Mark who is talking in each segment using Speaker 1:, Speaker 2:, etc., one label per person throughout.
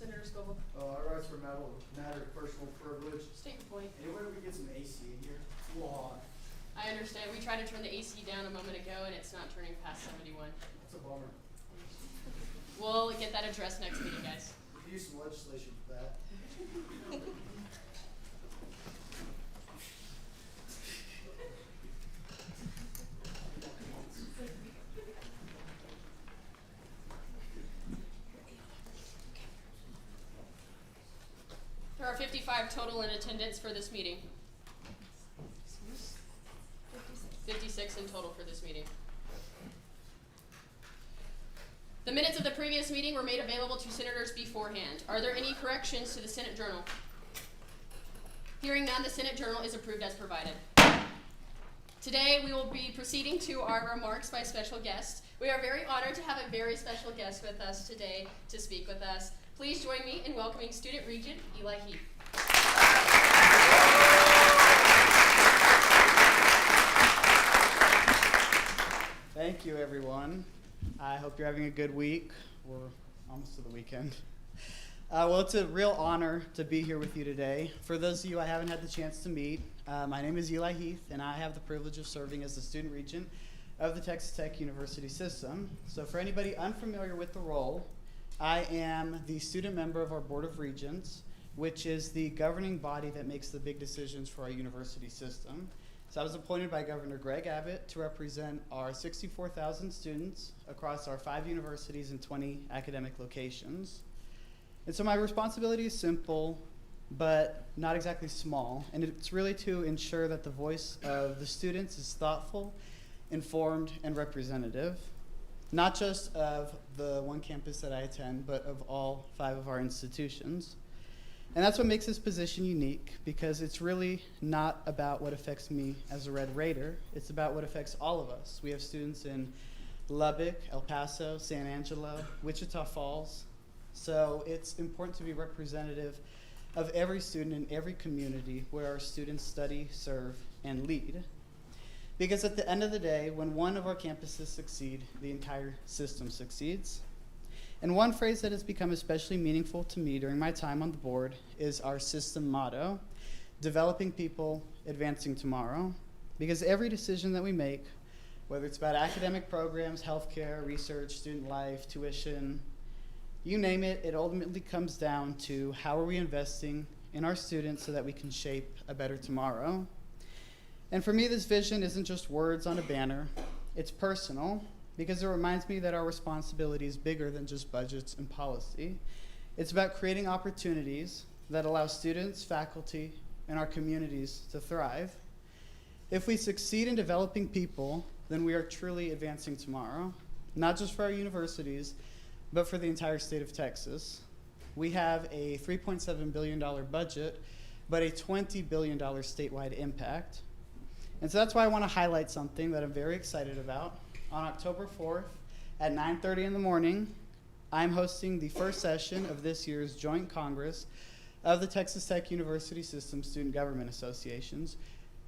Speaker 1: Senator Scovel.
Speaker 2: I rise for a matter of personal privilege.
Speaker 1: State your point.
Speaker 2: Any way we get some AC in here? It's a little hot.
Speaker 1: I understand. We tried to turn the AC down a moment ago, and it's not turning past 71.
Speaker 2: That's a bummer.
Speaker 1: We'll get that addressed next meeting, guys.
Speaker 2: We could use some legislation for that.
Speaker 1: There are 55 total in attendance for this meeting. 56 in total for this meeting. The minutes of the previous meeting were made available to senators beforehand. Are there any corrections to the Senate Journal? Hearing none, the Senate Journal is approved as provided. Today, we will be proceeding to our remarks by special guests. We are very honored to have a very special guest with us today to speak with us. Please join me in welcoming Student Regent Eli Heath.
Speaker 3: Thank you, everyone. I hope you're having a good week. We're almost to the weekend. Well, it's a real honor to be here with you today. For those of you I haven't had the chance to meet, my name is Eli Heath, and I have the privilege of serving as the Student Regent of the Texas Tech University System. So for anybody unfamiliar with the role, I am the student member of our Board of Regents, which is the governing body that makes the big decisions for our university system. So I was appointed by Governor Greg Abbott to represent our 64,000 students across our 5 universities and 20 academic locations. And so my responsibility is simple, but not exactly small, and it's really to ensure that the voice of the students is thoughtful, informed, and representative, not just of the one campus that I attend, but of all 5 of our institutions. And that's what makes this position unique, because it's really not about what affects me as a Red Raider. It's about what affects all of us. We have students in Lubbock, El Paso, San Angelo, Wichita Falls. So it's important to be representative of every student in every community where our students study, serve, and lead. Because at the end of the day, when one of our campuses succeed, the entire system succeeds. And one phrase that has become especially meaningful to me during my time on the board is our system motto, developing people, advancing tomorrow. Because every decision that we make, whether it's about academic programs, healthcare, research, student life, tuition, you name it, it ultimately comes down to how are we investing in our students so that we can shape a better tomorrow. And for me, this vision isn't just words on a banner, it's personal. Because it reminds me that our responsibility is bigger than just budgets and policy. It's about creating opportunities that allow students, faculty, and our communities to thrive. If we succeed in developing people, then we are truly advancing tomorrow, not just for our universities, but for the entire state of Texas. We have a $3.7 billion budget, but a $20 billion statewide impact. And so that's why I want to highlight something that I'm very excited about. On October 4th at 9:30 in the morning, I'm hosting the first session of this year's Joint Congress of the Texas Tech University System Student Government Associations.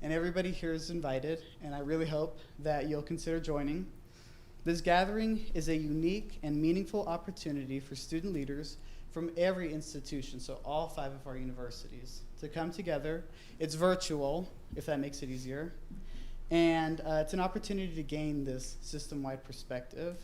Speaker 3: And everybody here is invited, and I really hope that you'll consider joining. This gathering is a unique and meaningful opportunity for student leaders from every institution, so all 5 of our universities, to come together. It's virtual, if that makes it easier. And it's an opportunity to gain this system-wide perspective,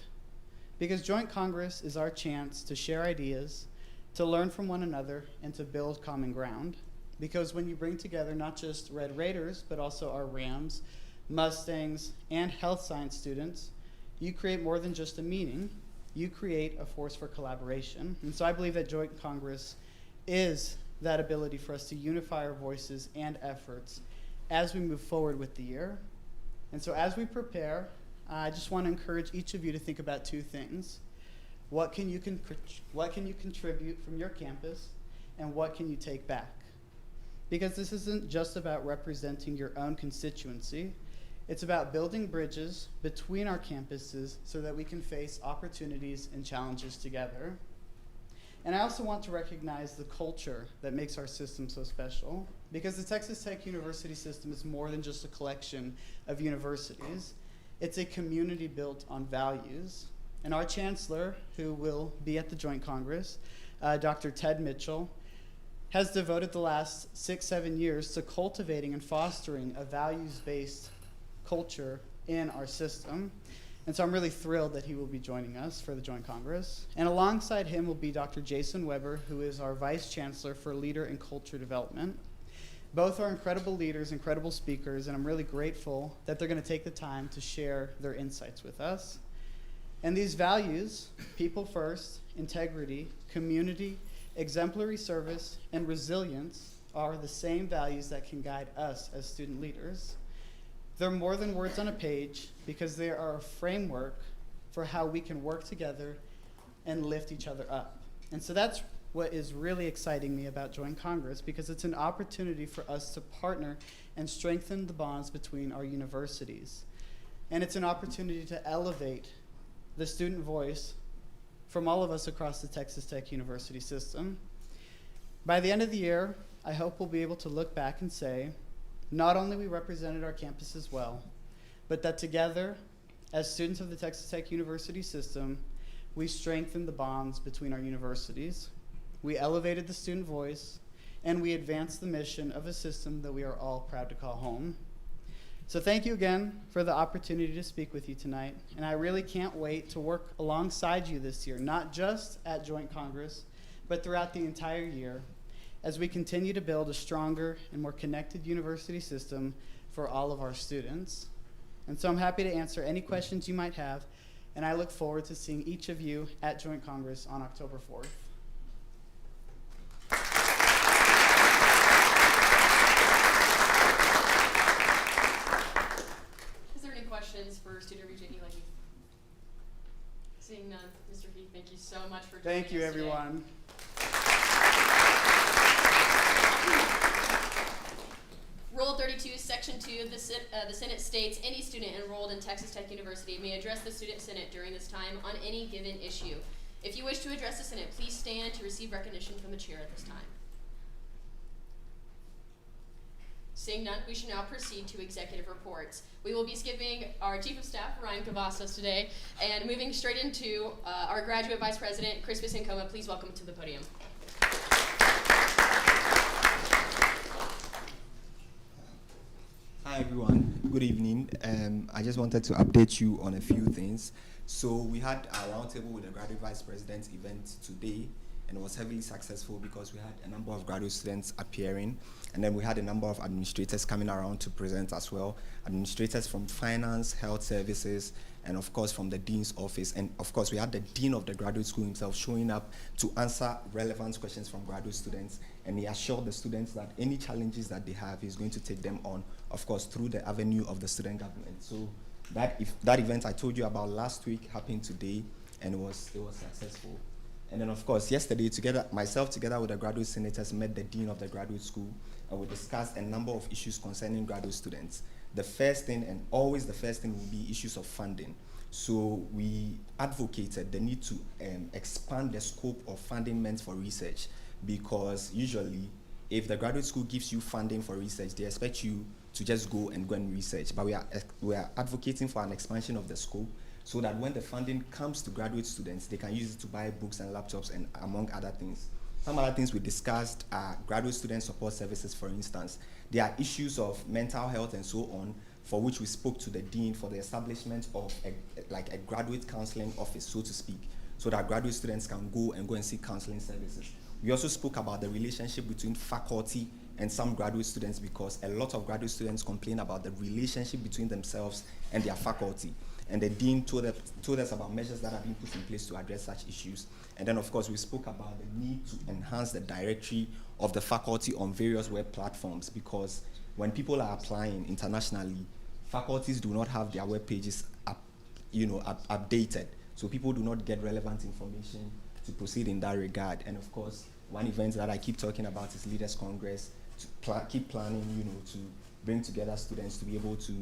Speaker 3: because Joint Congress is our chance to share ideas, to learn from one another, and to build common ground. Because when you bring together not just Red Raiders, but also our Rams, Mustangs, and health science students, you create more than just a meeting. You create a force for collaboration. And so I believe that Joint Congress is that ability for us to unify our voices and efforts as we move forward with the year. And so as we prepare, I just want to encourage each of you to think about 2 things. What can you contribute from your campus, and what can you take back? Because this isn't just about representing your own constituency. It's about building bridges between our campuses so that we can face opportunities and challenges together. And I also want to recognize the culture that makes our system so special, because the Texas Tech University System is more than just a collection of universities. It's a community built on values. And our chancellor, who will be at the Joint Congress, Dr. Ted Mitchell, has devoted the last 6-7 years to cultivating and fostering a values-based culture in our system. And so I'm really thrilled that he will be joining us for the Joint Congress. And alongside him will be Dr. Jason Weber, who is our Vice Chancellor for Leader and Culture Development. Both are incredible leaders, incredible speakers, and I'm really grateful that they're going to take the time to share their insights with us. And these values, people first, integrity, community, exemplary service, and resilience, are the same values that can guide us as student leaders. They're more than words on a page because they are a framework for how we can work together and lift each other up. And so that's what is really exciting me about Joint Congress, because it's an opportunity for us to partner and strengthen the bonds between our universities. And it's an opportunity to elevate the student voice from all of us across the Texas Tech University system. By the end of the year, I hope we'll be able to look back and say, not only we represented our campuses well, but that together, as students of the Texas Tech University system, we strengthened the bonds between our universities. We elevated the student voice, and we advanced the mission of a system that we are all proud to call home. So thank you again for the opportunity to speak with you tonight, and I really can't wait to work alongside you this year, not just at Joint Congress, but throughout the entire year, as we continue to build a stronger and more connected university system for all of our students. And so I'm happy to answer any questions you might have, and I look forward to seeing each of you at Joint Congress on October 4th.
Speaker 1: Questions for Student Regent Eli Heath? Seeing none, Mr. Heath, thank you so much for joining us.
Speaker 3: Thank you, everyone.
Speaker 1: Rule 32, Section 2 of the Senate states, any student enrolled in Texas Tech University may address the Student Senate during this time on any given issue. If you wish to address the Senate, please stand to receive recognition from the chair at this time. Seeing none, we shall now proceed to executive reports. We will be skipping our Chief of Staff, Ryan Cavazos, today, and moving straight into our Graduate Vice President, Chris Bisancoma. Please welcome to the podium.
Speaker 4: Hi everyone, good evening. I just wanted to update you on a few things. So we had a roundtable with the Graduate Vice President event today, and it was heavily successful because we had a number of graduate students appearing, and then we had a number of administrators coming around to present as well. Administrators from finance, health services, and of course from the dean's office. And of course we had the dean of the graduate school himself showing up to answer relevant questions from graduate students, and he assured the students that any challenges that they have, he's going to take them on, of course, through the avenue of the student government. So that event I told you about last week happened today, and it was successful. And then, of course, yesterday, myself together with the graduate senators met the dean of the graduate school, and we discussed a number of issues concerning graduate students. The first thing, and always the first thing, will be issues of funding. So we advocated the need to expand the scope of funding meant for research, because usually, if the graduate school gives you funding for research, they expect you to just go and research. But we are advocating for an expansion of the scope, so that when the funding comes to graduate students, they can use it to buy books and laptops, and among other things. Some other things we discussed are graduate student support services, for instance. There are issues of mental health and so on, for which we spoke to the dean for the establishment of a graduate counseling office, so to speak, so that graduate students can go and seek counseling services. We also spoke about the relationship between faculty and some graduate students, because a lot of graduate students complain about the relationship between themselves and their faculty. And the dean told us about measures that have been put in place to address such issues. And then, of course, we spoke about the need to enhance the directory of the faculty on various web platforms, because when people are applying internationally, faculties do not have their web pages updated. So people do not get relevant information to proceed in that regard. And of course, one event that I keep talking about is Leaders Congress, to keep planning, to bring together students to be able to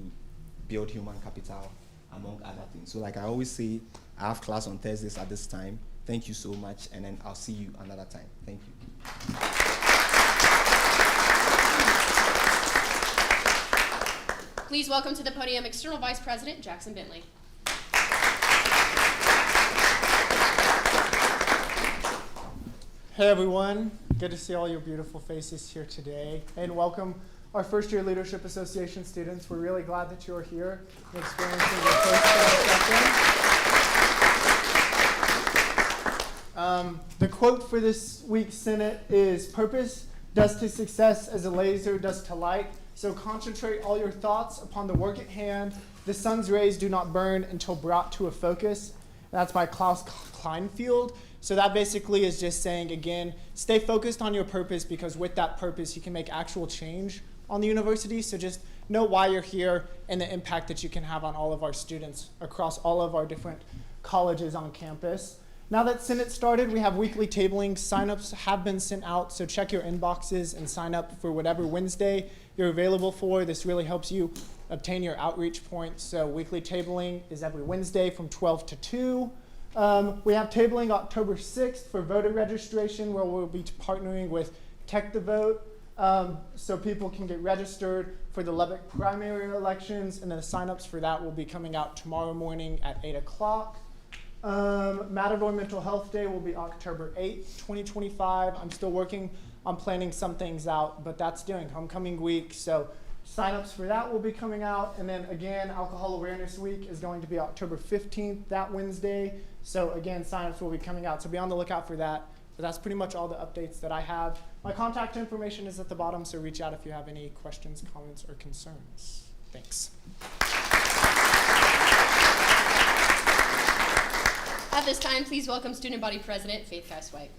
Speaker 4: build human capital, among other things. So like I always say, I have class on Thursdays at this time. Thank you so much, and then I'll see you another time. Thank you.
Speaker 1: Please welcome to the podium External Vice President Jackson Bentley.
Speaker 5: Hey everyone, good to see all your beautiful faces here today, and welcome our first year Leadership Association students. We're really glad that you're here and experiencing your first The quote for this week's Senate is, "Purpose does to success as a laser does to light, so concentrate all your thoughts upon the work at hand. The sun's rays do not burn until brought to a focus." And that's by Klaus Kleinfeld. So that basically is just saying, again, stay focused on your purpose, because with that purpose, you can make actual change on the university. So just know why you're here and the impact that you can have on all of our students across all of our different colleges on campus. Now that Senate started, we have weekly tabling. Signups have been sent out, so check your inboxes and sign up for whatever Wednesday you're available for. This really helps you obtain your outreach points. So weekly tabling is every Wednesday from 12 to 2. We have tabling October 6th for voter registration, where we'll be partnering with Tech the Vote, so people can get registered for the Lubbock primary elections, and then the signups for that will be coming out tomorrow morning at 8 o'clock. Matador Mental Health Day will be October 8th, 2025. I'm still working on planning some things out, but that's during homecoming week, so signups for that will be coming out. And then again, Alcohol Awareness Week is going to be October 15th, that Wednesday. So again, signups will be coming out, so be on the lookout for that. But that's pretty much all the updates that I have. My contact information is at the bottom, so reach out if you have any questions, comments, or concerns. Thanks.
Speaker 1: At this time, please welcome Student Body President Faith Cass-White.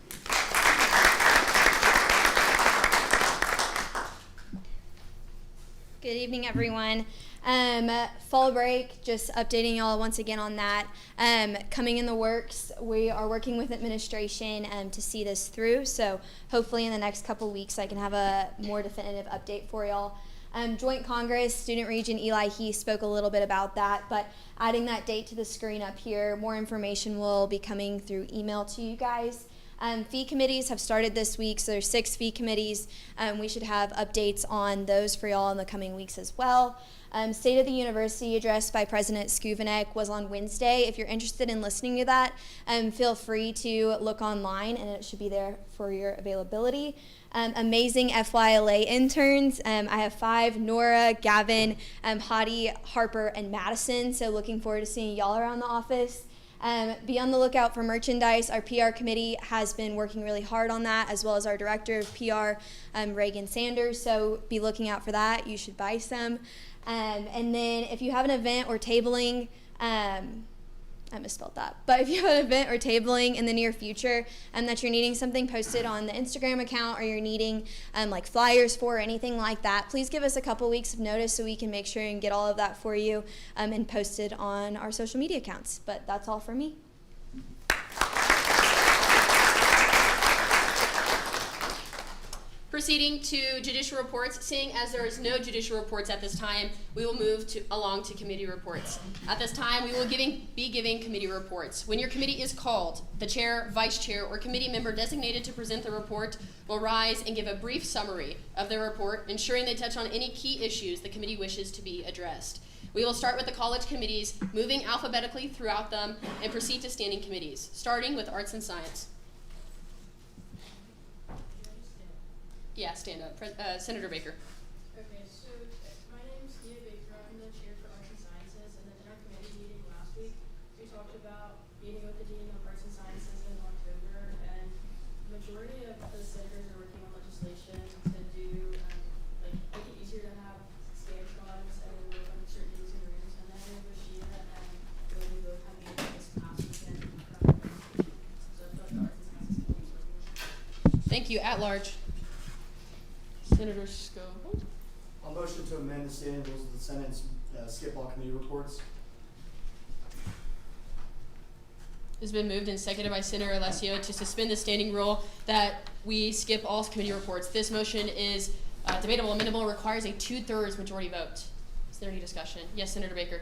Speaker 6: Good evening, everyone. Fall break, just updating y'all once again on that. Coming in the works, we are working with administration to see this through. So hopefully in the next couple weeks, I can have a more definitive update for y'all. Joint Congress, Student Region Eli He spoke a little bit about that, but adding that date to the screen up here, more information will be coming through email to you guys. Fee committees have started this week, so there's 6 fee committees. We should have updates on those for y'all in the coming weeks as well. State of the University address by President Skuvanek was on Wednesday. If you're interested in listening to that, feel free to look online, and it should be there for your availability. Amazing FYLA interns. I have 5, Nora, Gavin, Hottie, Harper, and Madison, so looking forward to seeing y'all around the office. Be on the lookout for merchandise. Our PR committee has been working really hard on that, as well as our director of PR, Reagan Sanders, so be looking out for that. You should buy some. And then if you have an event or tabling, I misspelled that, but if you have an event or tabling in the near future that you're needing something posted on the Instagram account, or you're needing like flyers for or anything like that, please give us a couple weeks of notice so we can make sure and get all of that for you and posted on our social media accounts. But that's all for me.
Speaker 1: Proceeding to judicial reports, seeing as there is no judicial reports at this time, we will move along to committee reports. At this time, we will be giving committee reports. When your committee is called, the chair, vice chair, or committee member designated to present the report will rise and give a brief summary of their report, ensuring they touch on any key issues the committee wishes to be addressed. We will start with the college committees, moving alphabetically throughout them, and proceed to standing committees, starting with arts and science. Yeah, stand up. Senator Baker.
Speaker 7: Okay, so my name's Nia Baker. I'm the chair for Arts and Sciences, and then in our committee meeting last week, we talked about meeting with the Dean of Arts and Sciences in October, and the majority of the senators are working on legislation to do, like, make it easier to have stand squads and work on certain things in rooms, and then with Sheena and Billy both having this past weekend. So I feel like the Arts and Sciences committee is working on that.
Speaker 1: Thank you. At large. Senator Scoble.
Speaker 2: I'll motion to amend the standing rules of the Senate and skip all committee reports.
Speaker 1: It's been moved and seconded by Senator Alessio to suspend the standing rule that we skip all committee reports. This motion is debatable, amendable, requires a 2/3 majority vote. Is there any discussion? Yes, Senator Baker.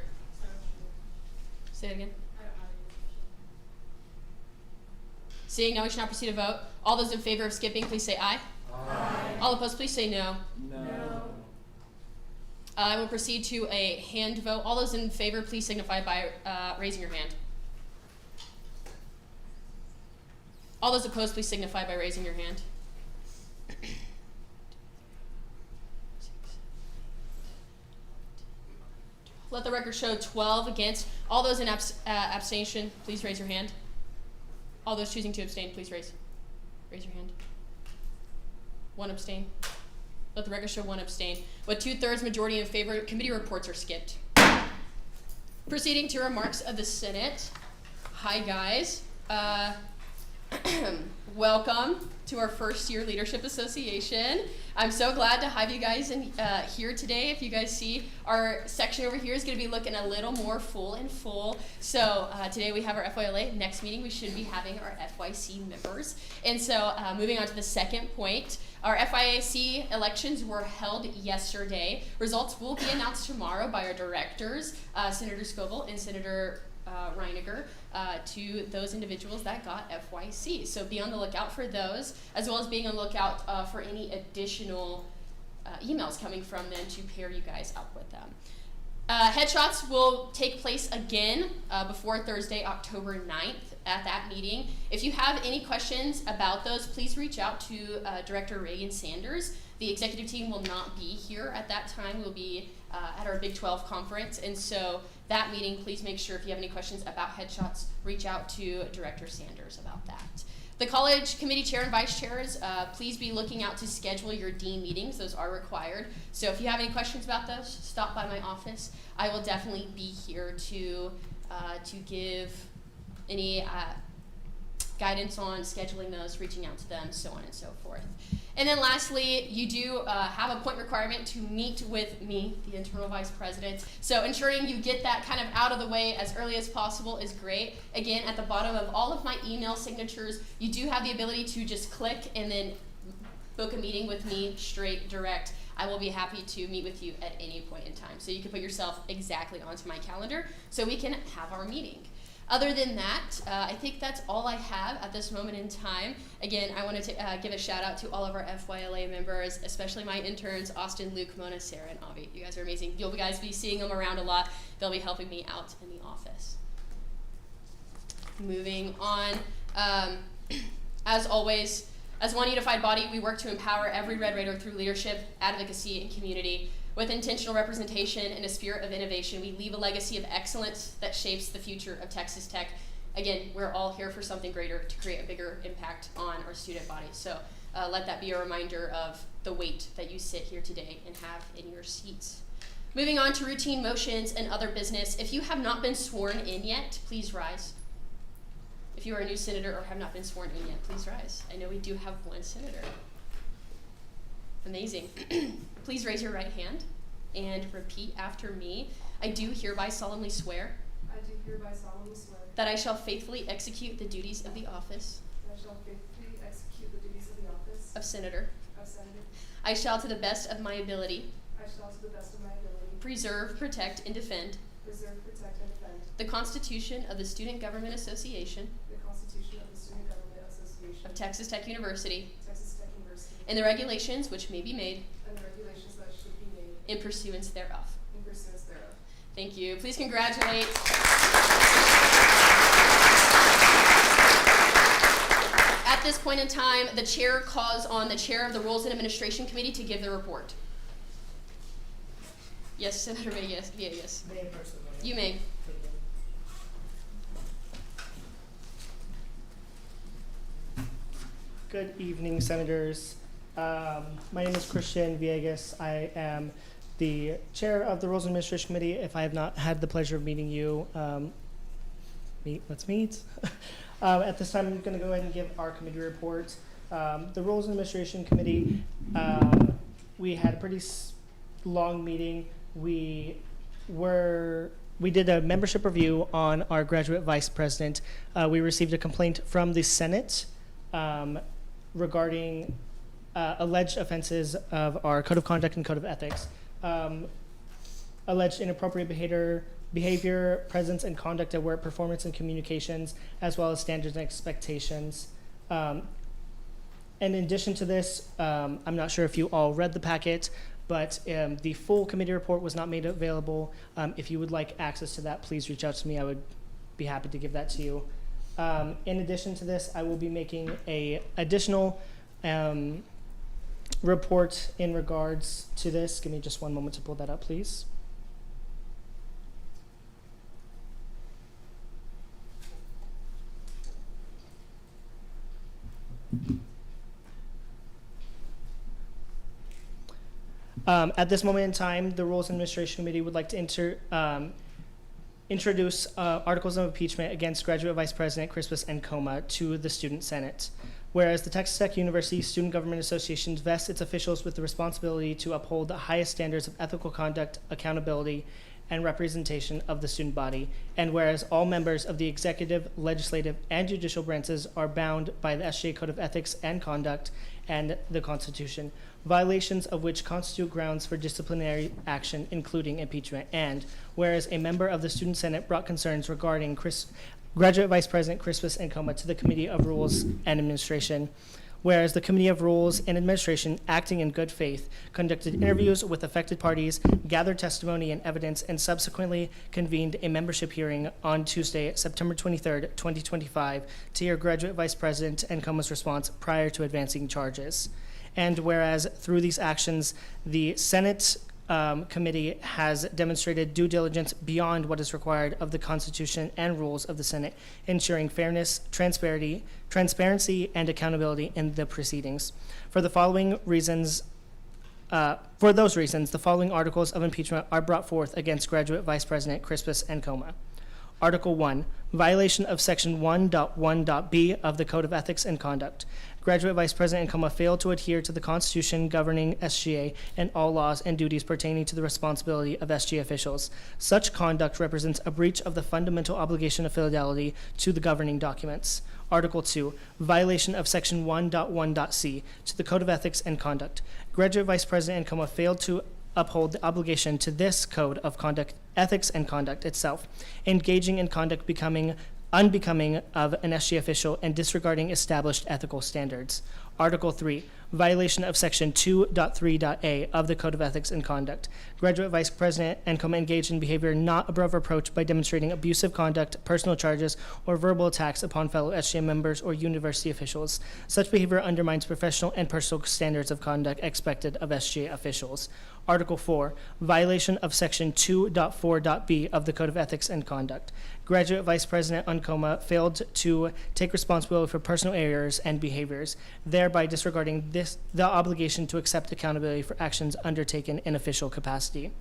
Speaker 1: Say it again.
Speaker 7: I don't have any discussion.
Speaker 1: Seeing no, we shall now proceed to vote. All those in favor of skipping, please say aye.
Speaker 2: Aye.
Speaker 1: All opposed, please say no.
Speaker 2: No.
Speaker 1: I will proceed to a hand vote. All those in favor, please signify by raising your hand. All those opposed, please signify by raising your hand. Let the record show 12 against. All those in abstention, please raise your hand. All those choosing to abstain, please raise your hand. 1 abstain. Let the record show 1 abstain. With 2/3 majority in favor, committee reports are skipped. Proceeding to remarks of the Senate. Hi guys. Welcome to our first year Leadership Association. I'm so glad to have you guys here today. If you guys see, our section over here is going to be looking a little more full. So today we have our FYLA. Next meeting we should be having our FYC members. And so moving on to the second point, our FYAC elections were held yesterday. Results will be announced tomorrow by our directors, Senator Scovel and Senator Reiniger, to those individuals that got FYC. So be on the lookout for those, as well as being on the lookout for any additional emails coming from them to pair you guys up with them. Headshots will take place again before Thursday, October 9th at that meeting. If you have any questions about those, please reach out to Director Reagan Sanders. The executive team will not be here at that time. We'll be at our Big 12 conference, and so that meeting, please make sure if you have any questions about headshots, reach out to Director Sanders about that. The college committee chair and vice chairs, please be looking out to schedule your dean meetings. Those are required. So if you have any questions about those, stop by my office. I will definitely be here to give any guidance on scheduling those, reaching out to them, so on and so forth. And then lastly, you do have a point requirement to meet with me, the internal vice president. So ensuring you get that kind of out of the way as early as possible is great. Again, at the bottom of all of my email signatures, you do have the ability to just click and then book a meeting with me straight direct. I will be happy to meet with you at any point in time. So you can put yourself exactly onto my calendar so we can have our meeting. Other than that, I think that's all I have at this moment in time. Again, I wanted to give a shout out to all of our FYLA members, especially my interns, Austin, Luke, Mona, Sarah, and Avi. You guys are amazing. You'll guys be seeing them around a lot. They'll be helping me out in the office. Moving on, as always, as one unified body, we work to empower every Red Raider through leadership, advocacy, and community. With intentional representation and a spirit of innovation, we leave a legacy of excellence that shapes the future of Texas Tech. Again, we're all here for something greater, to create a bigger impact on our student body. So let that be a reminder of the weight that you sit here today and have in your seats. Moving on to routine motions and other business. If you have not been sworn in yet, please rise. If you are a new senator or have not been sworn in yet, please rise. I know we do have one senator. Amazing. Please raise your right hand and repeat after me. I do hereby solemnly swear.
Speaker 7: I do hereby solemnly swear
Speaker 1: that I shall faithfully execute the duties of the office
Speaker 7: that I shall faithfully execute the duties of the office
Speaker 1: of senator.
Speaker 7: of senator.
Speaker 1: I shall, to the best of my ability,
Speaker 7: I shall, to the best of my ability,
Speaker 1: preserve, protect, and defend
Speaker 7: preserve, protect, and defend
Speaker 1: the Constitution of the Student Government Association
Speaker 7: the Constitution of the Student Government Association
Speaker 1: of Texas Tech University
Speaker 7: Texas Tech University
Speaker 1: and the regulations which may be made
Speaker 7: and the regulations that should be made
Speaker 1: in pursuance thereof.
Speaker 7: in pursuance thereof.
Speaker 1: Thank you. Please congratulate. At this point in time, the chair calls on the chair of the Rules and Administration Committee to give the report. Yes, Senator Villegas. Yes. You may.
Speaker 8: Good evening, Senators. My name is Christian Villegas. I am the chair of the Rules and Administration Committee. If I have not had the pleasure of meeting you, let's meet. At this time, I'm going to go ahead and give our committee report. The Rules and Administration Committee, we had a pretty long meeting. We did a membership review on our graduate vice president. We received a complaint from the Senate regarding alleged offenses of our code of conduct and code of ethics, alleged inappropriate behavior, presence, and conduct at work, performance and communications, as well as standards and expectations. And in addition to this, I'm not sure if you all read the packet, but the full committee report was not made available. If you would like access to that, please reach out to me. I would be happy to give that to you. In addition to this, I will be making a additional report in regards to this. Give me just one moment to pull that up, please. At this moment in time, the Rules and Administration Committee would like to introduce articles of impeachment against Graduate Vice President Crispus Encoma to the Student Senate. Whereas the Texas Tech University Student Government Association vests its officials with the responsibility to uphold the highest standards of ethical conduct, accountability, and representation of the student body. And whereas all members of the executive, legislative, and judicial branches are bound by the SGA Code of Ethics and Conduct and the Constitution, violations of which constitute grounds for disciplinary action, including impeachment. And whereas a member of the Student Senate brought concerns regarding Graduate Vice President Crispus Encoma to the Committee of Rules and Administration, whereas the Committee of Rules and Administration, acting in good faith, conducted interviews with affected parties, gathered testimony and evidence, and subsequently convened a membership hearing on Tuesday, September 23rd, 2025, to hear Graduate Vice President Encoma's response prior to advancing charges. And whereas through these actions, the Senate committee has demonstrated due diligence beyond what is required of the Constitution and rules of the Senate, ensuring fairness, transparency, and accountability in the proceedings. For those reasons, the following articles of impeachment are brought forth against Graduate Vice President Crispus Encoma. Article 1, violation of Section 1.1.b of the Code of Ethics and Conduct. Graduate Vice President Encoma failed to adhere to the Constitution governing SGA and all laws and duties pertaining to the responsibility of SGA officials. Such conduct represents a breach of the fundamental obligation of fidelity to the governing documents. Article 2, violation of Section 1.1.c to the Code of Ethics and Conduct. Graduate Vice President Encoma failed to uphold the obligation to this Code of Conduct, Ethics and Conduct itself, engaging in conduct unbecoming of an SGA official and disregarding established ethical standards. Article 3, violation of Section 2.3.a of the Code of Ethics and Conduct. Graduate Vice President Encoma engaged in behavior not above reproach by demonstrating abusive conduct, personal charges, or verbal attacks upon fellow SGA members or university officials. Such behavior undermines professional and personal standards of conduct expected of SGA officials. Article 4, violation of Section 2.4.b of the Code of Ethics and Conduct. Graduate Vice President Encoma failed to take responsibility for personal errors and behaviors, thereby disregarding the obligation to accept accountability for actions undertaken in official capacity.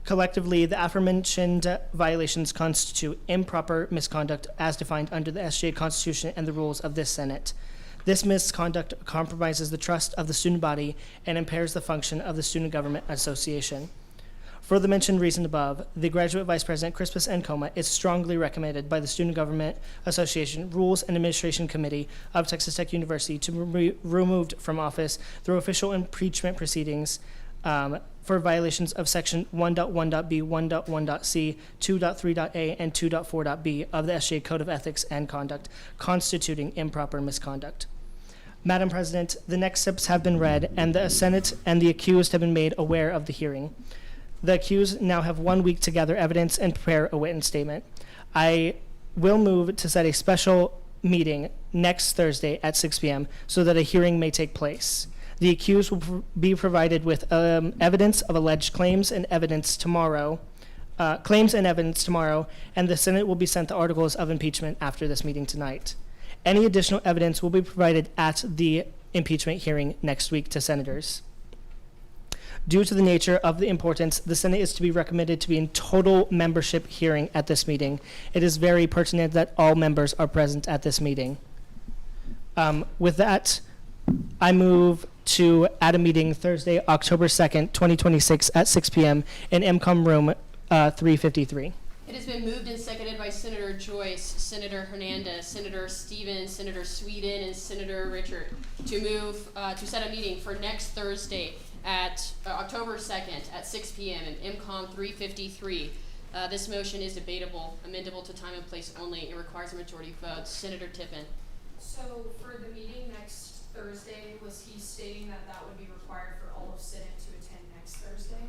Speaker 8: Collectively, the aforementioned violations constitute improper misconduct as defined under the SGA Constitution and the rules of this Senate. This misconduct compromises the trust of the student body and impairs the function of the Student Government Association. For the mentioned reason above, the Graduate Vice President Crispus Encoma is strongly recommended by the Student Government Association Rules and Administration Committee of Texas Tech University to be removed from office through official impeachment proceedings for violations of Section 1.1.b, 1.1.c, 2.3.a, and 2.4.b of the SGA Code of Ethics and Conduct, constituting improper misconduct. Madam President, the next steps have been read, and the Senate and the accused have been made aware of the hearing. The accused now have 1 week to gather evidence and prepare a witness statement. I will move to set a special meeting next Thursday at 6 p.m. so that a hearing may take place. The accused will be provided with evidence of alleged claims and evidence tomorrow, and the Senate will be sent the articles of impeachment after this meeting tonight. Any additional evidence will be provided at the impeachment hearing next week to senators. Due to the nature of the importance, the Senate is to be recommended to be in total membership hearing at this meeting. It is very pertinent that all members are present at this meeting. With that, I move to add a meeting Thursday, October 2nd, 2026 at 6 p.m. in MCOM room 353.
Speaker 1: It has been moved and seconded by Senator Joyce, Senator Hernandez, Senator Stevens, Senator Sweden, and Senator Richard to move to set a meeting for next Thursday at October 2nd at 6 p.m. in MCOM 353. This motion is debatable, amendable to time and place only. It requires a majority vote. Senator Tippin.
Speaker 7: So for the meeting next Thursday, was he stating that that would be required for all of Senate to attend next Thursday?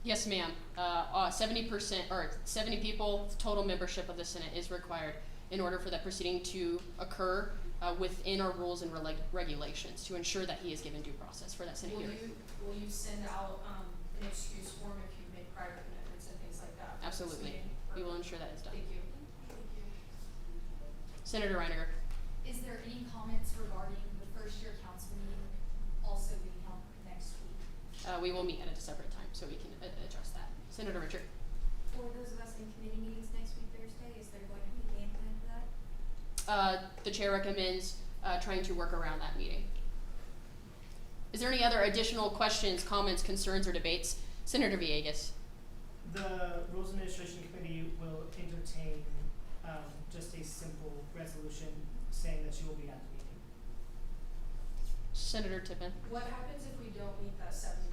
Speaker 1: Yes, ma'am. 70% or 70 people total membership of the Senate is required. in order for that proceeding to occur within our rules and regulations to ensure that he is given due process for that Senate hearing.
Speaker 7: Will you send out an excuse form if you've made prior commitments and things like that? for this
Speaker 1: Absolutely.
Speaker 7: meeting?
Speaker 1: We will ensure that is done.
Speaker 7: Thank you.
Speaker 1: Senator Reiniger.
Speaker 9: Is there any comments regarding the first year council meeting also being held next week?
Speaker 1: We will meet at a separate time so we can address that. Senator Richard.
Speaker 9: For those of us in committee meetings next week Thursday, is there going to be a game plan for that?
Speaker 1: The chair recommends trying to work around that meeting. Is there any other additional questions, comments, concerns, or debates? Senator Villegas.
Speaker 8: The Rules Administration Committee will entertain just a simple resolution saying that you will be at the meeting.
Speaker 1: Senator Tippin.
Speaker 7: What happens if we don't meet that 70%?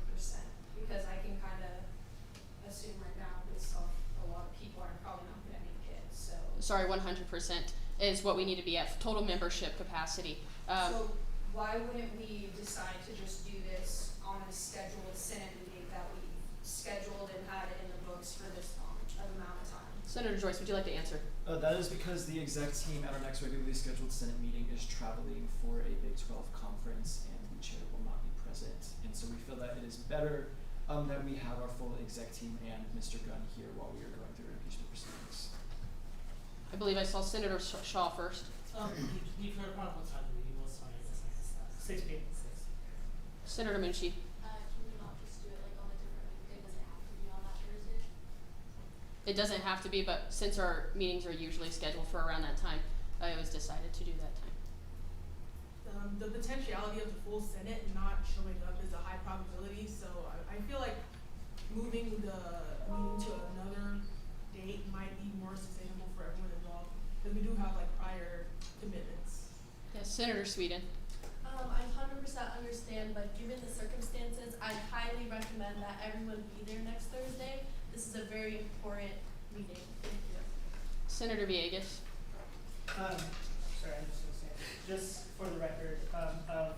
Speaker 7: Because I can kind of assume right now based off a lot of people are probably not going to make it, so.
Speaker 1: Sorry, 100% is what we need to be at, total membership capacity.
Speaker 7: So why wouldn't we decide to just do this on a scheduled Senate meeting that we scheduled and had it in the books for this amount of time?
Speaker 1: Senator Joyce, would you like to answer?
Speaker 2: That is because the exec team at our next regularly scheduled Senate meeting is traveling for a Big 12 conference and the chair will not be present. And so we feel that it is better that we have our full exec team and Mr. Gunn here while we are going through impeachment proceedings.
Speaker 1: I believe I saw Senator Shaw first.
Speaker 10: You've heard about what time the meeting was, so I guess I missed that.
Speaker 8: 6 p.m.
Speaker 1: Senator Munshi.
Speaker 9: Can we not just do it like on a different week? Does it have to be on that Thursday?
Speaker 1: It doesn't have to be, but since our meetings are usually scheduled for around that time, it was decided to do that time.
Speaker 10: The potentiality of the full Senate not showing up is a high probability, so I feel like moving the meeting to another date might be more sustainable for everyone involved, because we do have like prior commitments.
Speaker 1: Yes, Senator Sweden.
Speaker 11: I 100% understand, but given the circumstances, I highly recommend that everyone be there next Thursday. This is a very important meeting. Thank you.
Speaker 1: Senator Villegas.
Speaker 8: Sorry, I'm just going to say, just for the record of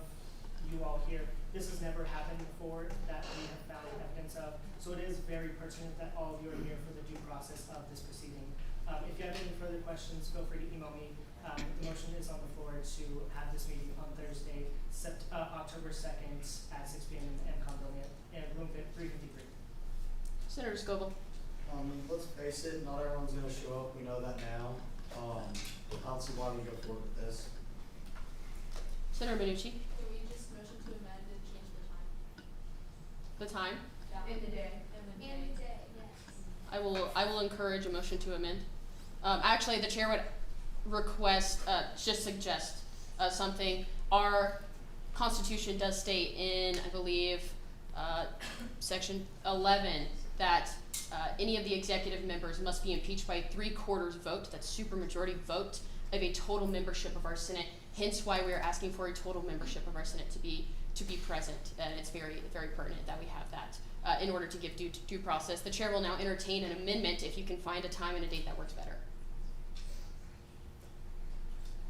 Speaker 8: you all here, this has never happened before that we have found evidence of. So it is very pertinent that all of you are here for the due process of this proceeding. If you have any further questions, feel free to email me. The motion is on the floor to have this meeting on Thursday, October 2nd at 6 p.m. in the MCOM building in room 353.
Speaker 1: Senator Scoble.
Speaker 2: Let's face it, not everyone's gonna show up, we know that now. I don't see why we go forward with this.
Speaker 1: Senator Minucci.
Speaker 11: Can we just motion to amend and change the time?
Speaker 1: The time.
Speaker 7: In the day.
Speaker 9: And the day, yes.
Speaker 1: I will encourage a motion to amend. Actually, the chair would request, just suggest something. Our Constitution does state in, I believe, Section 11 that any of the executive members must be impeached by a 3/4 vote, that's supermajority vote, of a total membership of our Senate. Hence why we are asking for a total membership of our Senate to be present. And it's very, very pertinent that we have that in order to give due process. The chair will now entertain an amendment if you can find a time and a date that works better.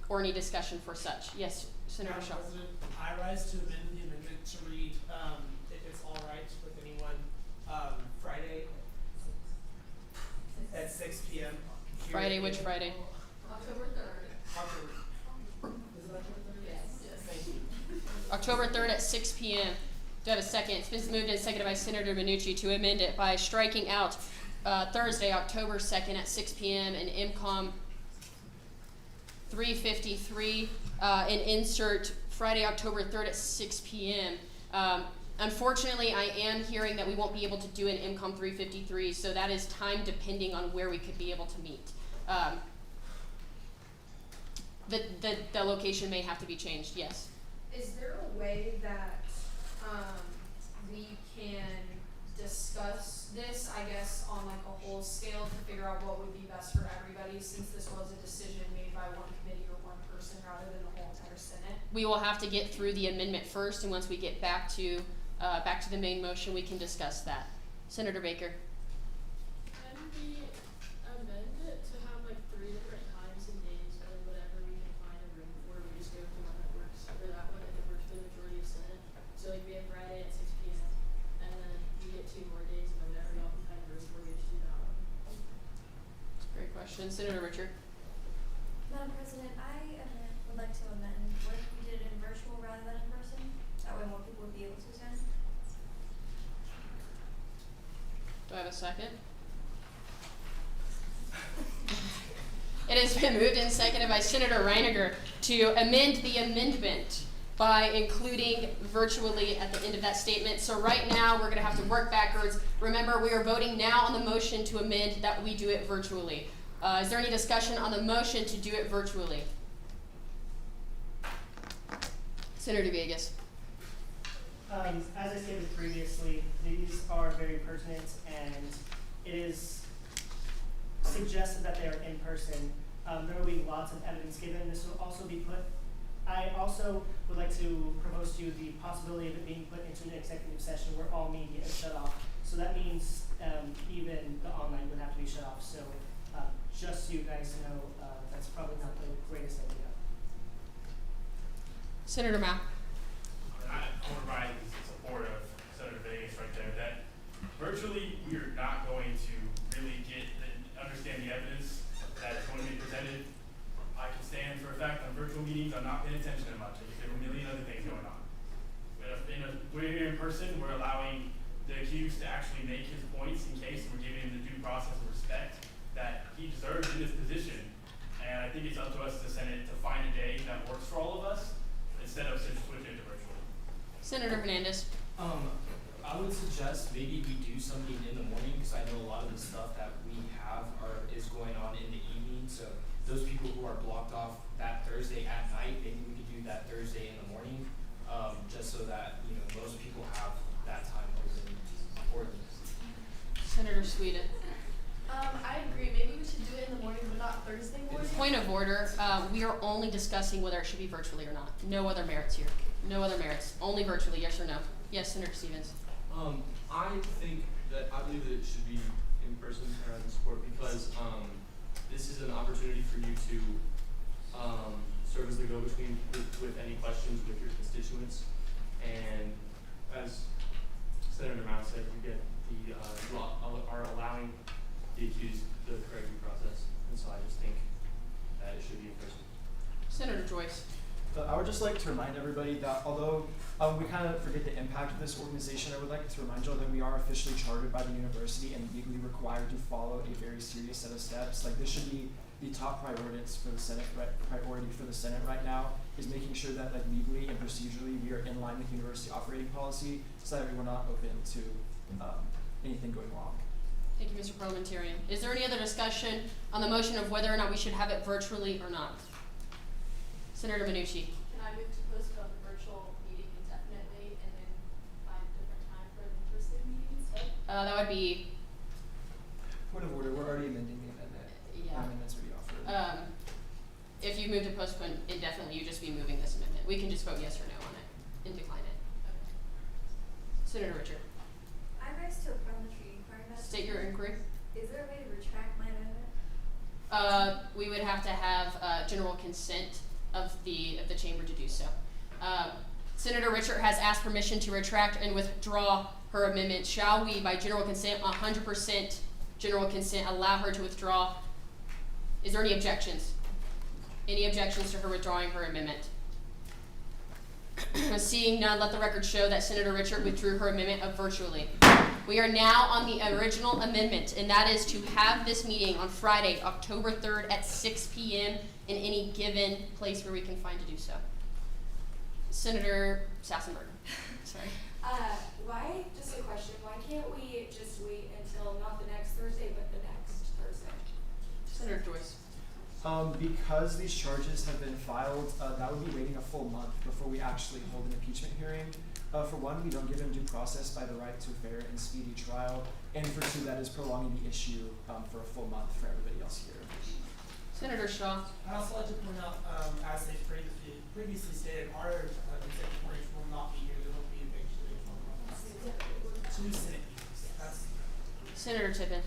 Speaker 1: Or any discussion for such. Yes, Senator Shaw.
Speaker 10: President, I rise to amend the amendment to read, if it's all right with anyone, Friday at 6 p.m. here
Speaker 1: Friday,
Speaker 10: in-
Speaker 1: which Friday?
Speaker 7: October 3rd.
Speaker 10: October. Is it October 3rd?
Speaker 7: Yes.
Speaker 10: Thank you.
Speaker 1: October 3rd at 6 p.m. Do I have a second? It's been moved and seconded by Senator Minucci to amend it by striking out Thursday, October 2nd at 6 p.m. in MCOM 353 and insert Friday, October 3rd at 6 p.m. Unfortunately, I am hearing that we won't be able to do an MCOM 353, so that is time depending on where we could be able to meet. The location may have to be changed, yes.
Speaker 7: Is there a way that we can discuss this, I guess, on like a whole scale to figure out what would be best for everybody, since this was a decision made by one committee or one person rather than the whole entire Senate?
Speaker 1: We will have to get through the amendment first, and once we get back to the main motion, we can discuss that. Senator Baker.
Speaker 11: Can we amend it to have like 3 different times and days or whatever we can find a room for? We just go with the one that works for that one and it works for the majority of Senate. So like we have Friday at 6 p.m. and then we get 2 more days and whatever y'all can find a room for, we just do that one.
Speaker 1: Great question. Senator Richard.
Speaker 9: more people would be able to attend.
Speaker 1: Do I have a second? It has been moved and seconded by Senator Reiniger to amend the amendment by including virtually at the end of that statement. So right now, we're going to have to work backwards. Remember, we are voting now on the motion to amend that we do it virtually. Is there any discussion on the motion to do it virtually? Senator Vegas.
Speaker 8: As I stated previously, these are very pertinent, and it is suggested that they are in person. There will be lots of evidence given. This will also be put. I also would like to propose to you the possibility of it being put into an executive session where all media is shut off. So that means even the online would have to be shut off. So just so you guys know, that's probably not the greatest idea.
Speaker 1: Senator Mao.
Speaker 12: I want to rise in support of Senator Vegas right there, that virtually we are not going to really understand the evidence that is going to be presented. I can stand for a fact on virtual meetings, I'm not paying attention to much. There are a million other things going on. We're here in person, we're allowing the accused to actually make his points in case, and we're giving him the due process of respect that he deserves in this position. And I think it's up to us as the Senate to find a day that works for all of us instead of just switching to virtual.
Speaker 1: Senator Hernandez.
Speaker 13: I would suggest maybe we do something in the morning, because I know a lot of the stuff that we have is going on in the evening. So those people who are blocked off that Thursday at night, maybe we could do that Thursday in the morning, just so that most people have that time open for them.
Speaker 1: Senator Sweden.
Speaker 7: I agree. Maybe we should do it in the morning, but not Thursday morning.
Speaker 1: Point of order, we are only discussing whether it should be virtually or not. No other merits here. No other merits. Only virtually, yes or no? Yes, Senator Stevens.
Speaker 14: I think that I believe that it should be in person or in support, because this is an opportunity for you to serve as the go-between with any questions with your constituents. And as Senator Mao said, you get the are allowing the accused the correct due process, and so I just think that it should be in person.
Speaker 1: Senator Joyce.
Speaker 2: I would just like to remind everybody that although we kind of forget the impact of this organization, I would like to remind you all that we are officially chartered by the university and legally required to follow a very serious set of steps. Like, this should be the top priorities for the Senate. Priority for the Senate right now is making sure that, like, legally and procedurally we are in line with university operating policy, so that we're not open to anything going wrong.
Speaker 1: Thank you, Mr. Parliamentarian. Is there any other discussion on the motion of whether or not we should have it virtually or not? Senator Minucci.
Speaker 11: Can I move to postpone the virtual meeting indefinitely and then find a different time for the in-person meeting instead?
Speaker 1: That would be.
Speaker 2: Point of order, we're already amending the amendment.
Speaker 1: Yeah.
Speaker 2: Amendments already offered.
Speaker 1: If you move to postpone indefinitely, you just be moving this amendment. We can just vote yes or no on it and decline it.
Speaker 11: Okay.
Speaker 1: Senator Richard.
Speaker 9: I rise to a parliamentary inquiry.
Speaker 1: State your inquiry.
Speaker 9: Is there a way to retract my amendment?
Speaker 1: We would have to have general consent of the chamber to do so. Senator Richard has asked permission to retract and withdraw her amendment. Shall we, by general consent, 100% general consent, allow her to withdraw? Is there any objections? Any objections to her withdrawing her amendment? Seeing none, let the record show that Senator Richard withdrew her amendment of virtually. We are now on the original amendment, and that is to have this meeting on Friday, October 3rd at 6 p.m. in any given place where we can find to do so. Senator Sassenberg. Sorry.
Speaker 9: Just a question, why can't we just wait until not the next Thursday, but the next Thursday?
Speaker 1: Senator Joyce.
Speaker 2: Because these charges have been filed, that would be waiting a full month before we actually hold an impeachment hearing. For one, we don't give him due process by the right to a fair and speedy trial, and for two, that is prolonging the issue for a full month for everybody else here.
Speaker 1: Senator Shaw.
Speaker 15: I'd also like to point out, as they previously stated, our executive branch will not be here. There will be eventually two Senate meetings.
Speaker 1: Senator Tippin.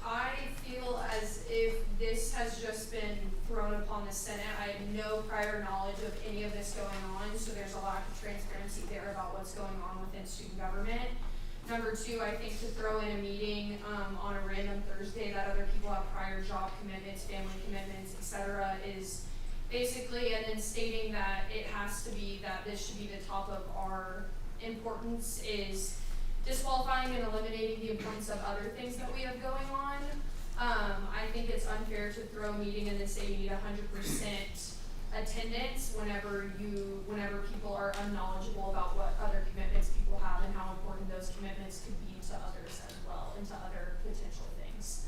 Speaker 16: I feel as if this has just been thrown upon the Senate. I had no prior knowledge of any of this going on, so there's a lack of transparency there about what's going on within student government. Number two, I think to throw in a meeting on a random Thursday that other people have prior job commitments, family commitments, etc., is basically, and then stating that it has to be, that this should be the top of our importance, is disqualifying and eliminating the importance of other things that we have going on. I think it's unfair to throw a meeting and then say you need 100% attendance whenever people are unknowledgeable about what other commitments people have and how important those commitments could be to others as well and to other potential things.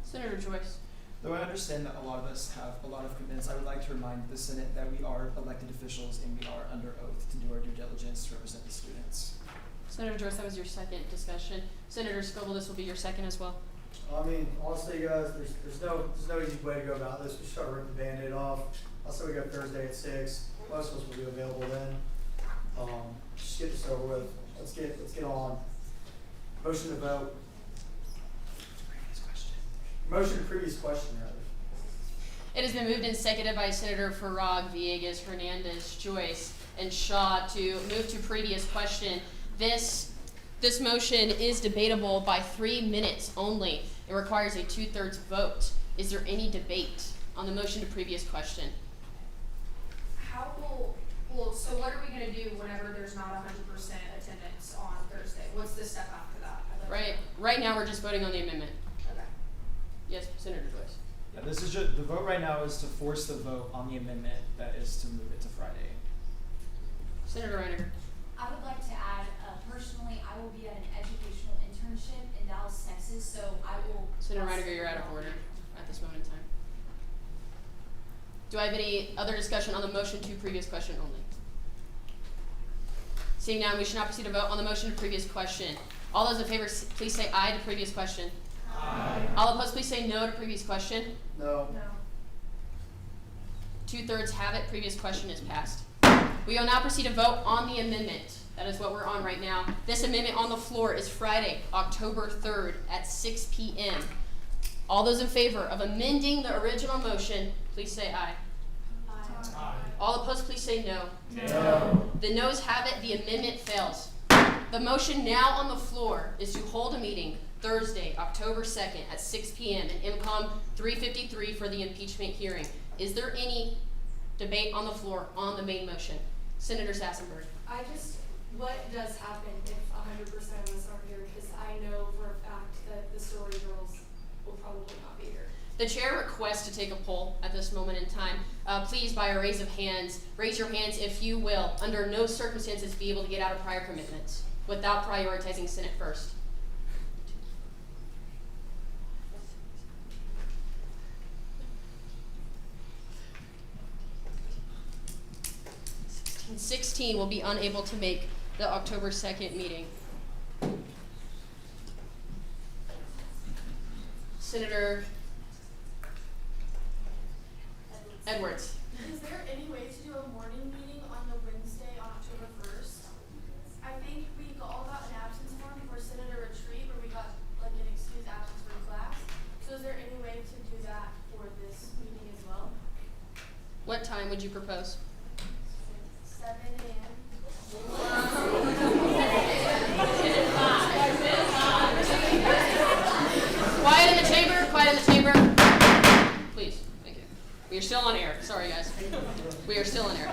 Speaker 1: Senator Joyce.
Speaker 2: Though I understand that a lot of us have a lot of commitments, I would like to remind the Senate that we are elected officials and we are under oath to do our due diligence to represent the students.
Speaker 1: Senator Joyce, that was your second discussion. Senator Scoble, this will be your second as well.
Speaker 17: I mean, honestly, guys, there's no easy way to go about this. We start ripping the Band-Aid off. I'll say we go Thursday at 6. Most of us will be available then. Just get this over with. Let's get on. Motion to vote. Motion to previous question, rather.
Speaker 1: It has been moved and seconded by Senator Farag, Villegas, Hernandez, Joyce, and Shaw to move to previous question. This motion is debatable by 3 minutes only. It requires a 2/3 vote. Is there any debate on the motion to previous question?
Speaker 16: So what are we gonna do whenever there's not 100% attendance on Thursday? What's the step after that?
Speaker 1: Right now we're just voting on the amendment.
Speaker 16: Okay.
Speaker 1: Yes, Senator Joyce.
Speaker 2: Yeah, this is just, the vote right now is to force the vote on the amendment that is to move it to Friday.
Speaker 1: Senator Reiniger.
Speaker 9: I would like to add, personally, I will be at an educational internship in Dallas, Texas, so I will.
Speaker 1: Senator Reiniger, you're out of order at this moment in time. Do I have any other discussion on the motion to previous question only? Seeing none, we should now proceed to vote on the motion to previous question. All those in favor, please say aye to previous question.
Speaker 17: Aye.
Speaker 1: All opposed, please say no to previous question.
Speaker 17: No.
Speaker 1: 2/3 have it. Previous question is passed. We will now proceed to vote on the amendment. That is what we're on right now. This amendment on the floor is Friday, October 3rd at 6 p.m. All those in favor of amending the original motion, please say aye.
Speaker 17: Aye.
Speaker 1: All opposed, please say no.
Speaker 17: No.
Speaker 1: The noes have it. The amendment fails. The motion now on the floor is to hold a meeting Thursday, October 2nd at 6 p.m. in MCOM 353 for the impeachment hearing. Is there any debate on the floor on the main motion? Senator Sassenberg.
Speaker 9: What does happen if 100% of us aren't here? Because I know for a fact that the Story Girls will probably not be here.
Speaker 1: The chair requests to take a poll at this moment in time. Please, by a raise of hands, raise your hands if you will, under no circumstances, be able to get out of prior commitments without prioritizing Senate first. And 16 will be unable to make the October 2nd meeting. Senator Edwards.
Speaker 11: Is there any way to do a morning meeting on the Wednesday on October 1st? I think we all got an absence form for Senator Retreat where we got like an excused absence from class. So is there any way to do that for this meeting as well?
Speaker 1: What time would you propose?
Speaker 11: 7 a.m.
Speaker 1: Quiet in the chamber, quiet in the chamber. Please, thank you. We are still on air. Sorry, guys. We are still on air.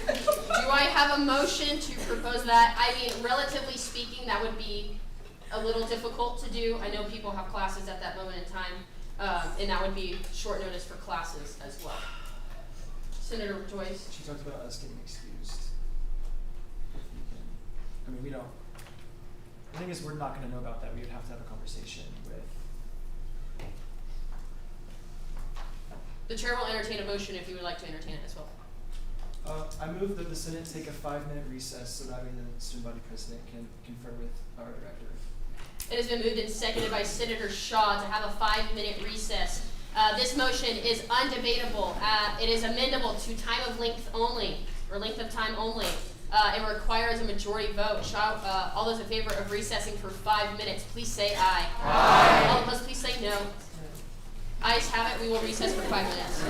Speaker 1: Do I have a motion to propose that? I mean, relatively speaking, that would be a little difficult to do. I know people have classes at that moment in time, and that would be short notice for classes as well. Senator Joyce.
Speaker 2: She talked about us getting excused. I mean, we don't. The thing is, we're not going to know about that. We would have to have a conversation with.
Speaker 1: The chair will entertain a motion if you would like to entertain it as well.
Speaker 2: I move that the Senate take a 5-minute recess so that way the student body president can confer with our director.
Speaker 1: It has been moved and seconded by Senator Shaw to have a 5-minute recess. This motion is undebatable. It is amendable to time of length only, or length of time only. It requires a majority vote. All those in favor of recessing for 5 minutes, please say aye. Aye. All opposed, please say no. Ayes have it. We will recess for 5 minutes.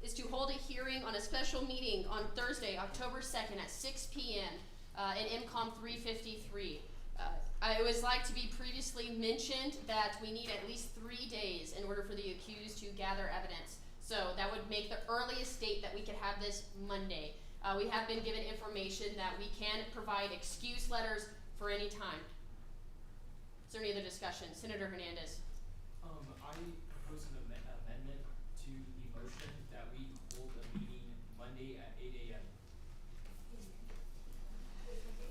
Speaker 1: is to hold a hearing on a special meeting on Thursday, October 2nd at 6 p.m. In MCOM 353. I would like to be previously mentioned that we need at least 3 days in order for the accused to gather evidence. So that would make the earliest date that we could have this Monday. We have been given information that we can provide excuse letters for any time. Is there any other discussion? Senator Hernandez.
Speaker 13: I propose an amendment to the motion that we hold a meeting Monday at 8 a.m.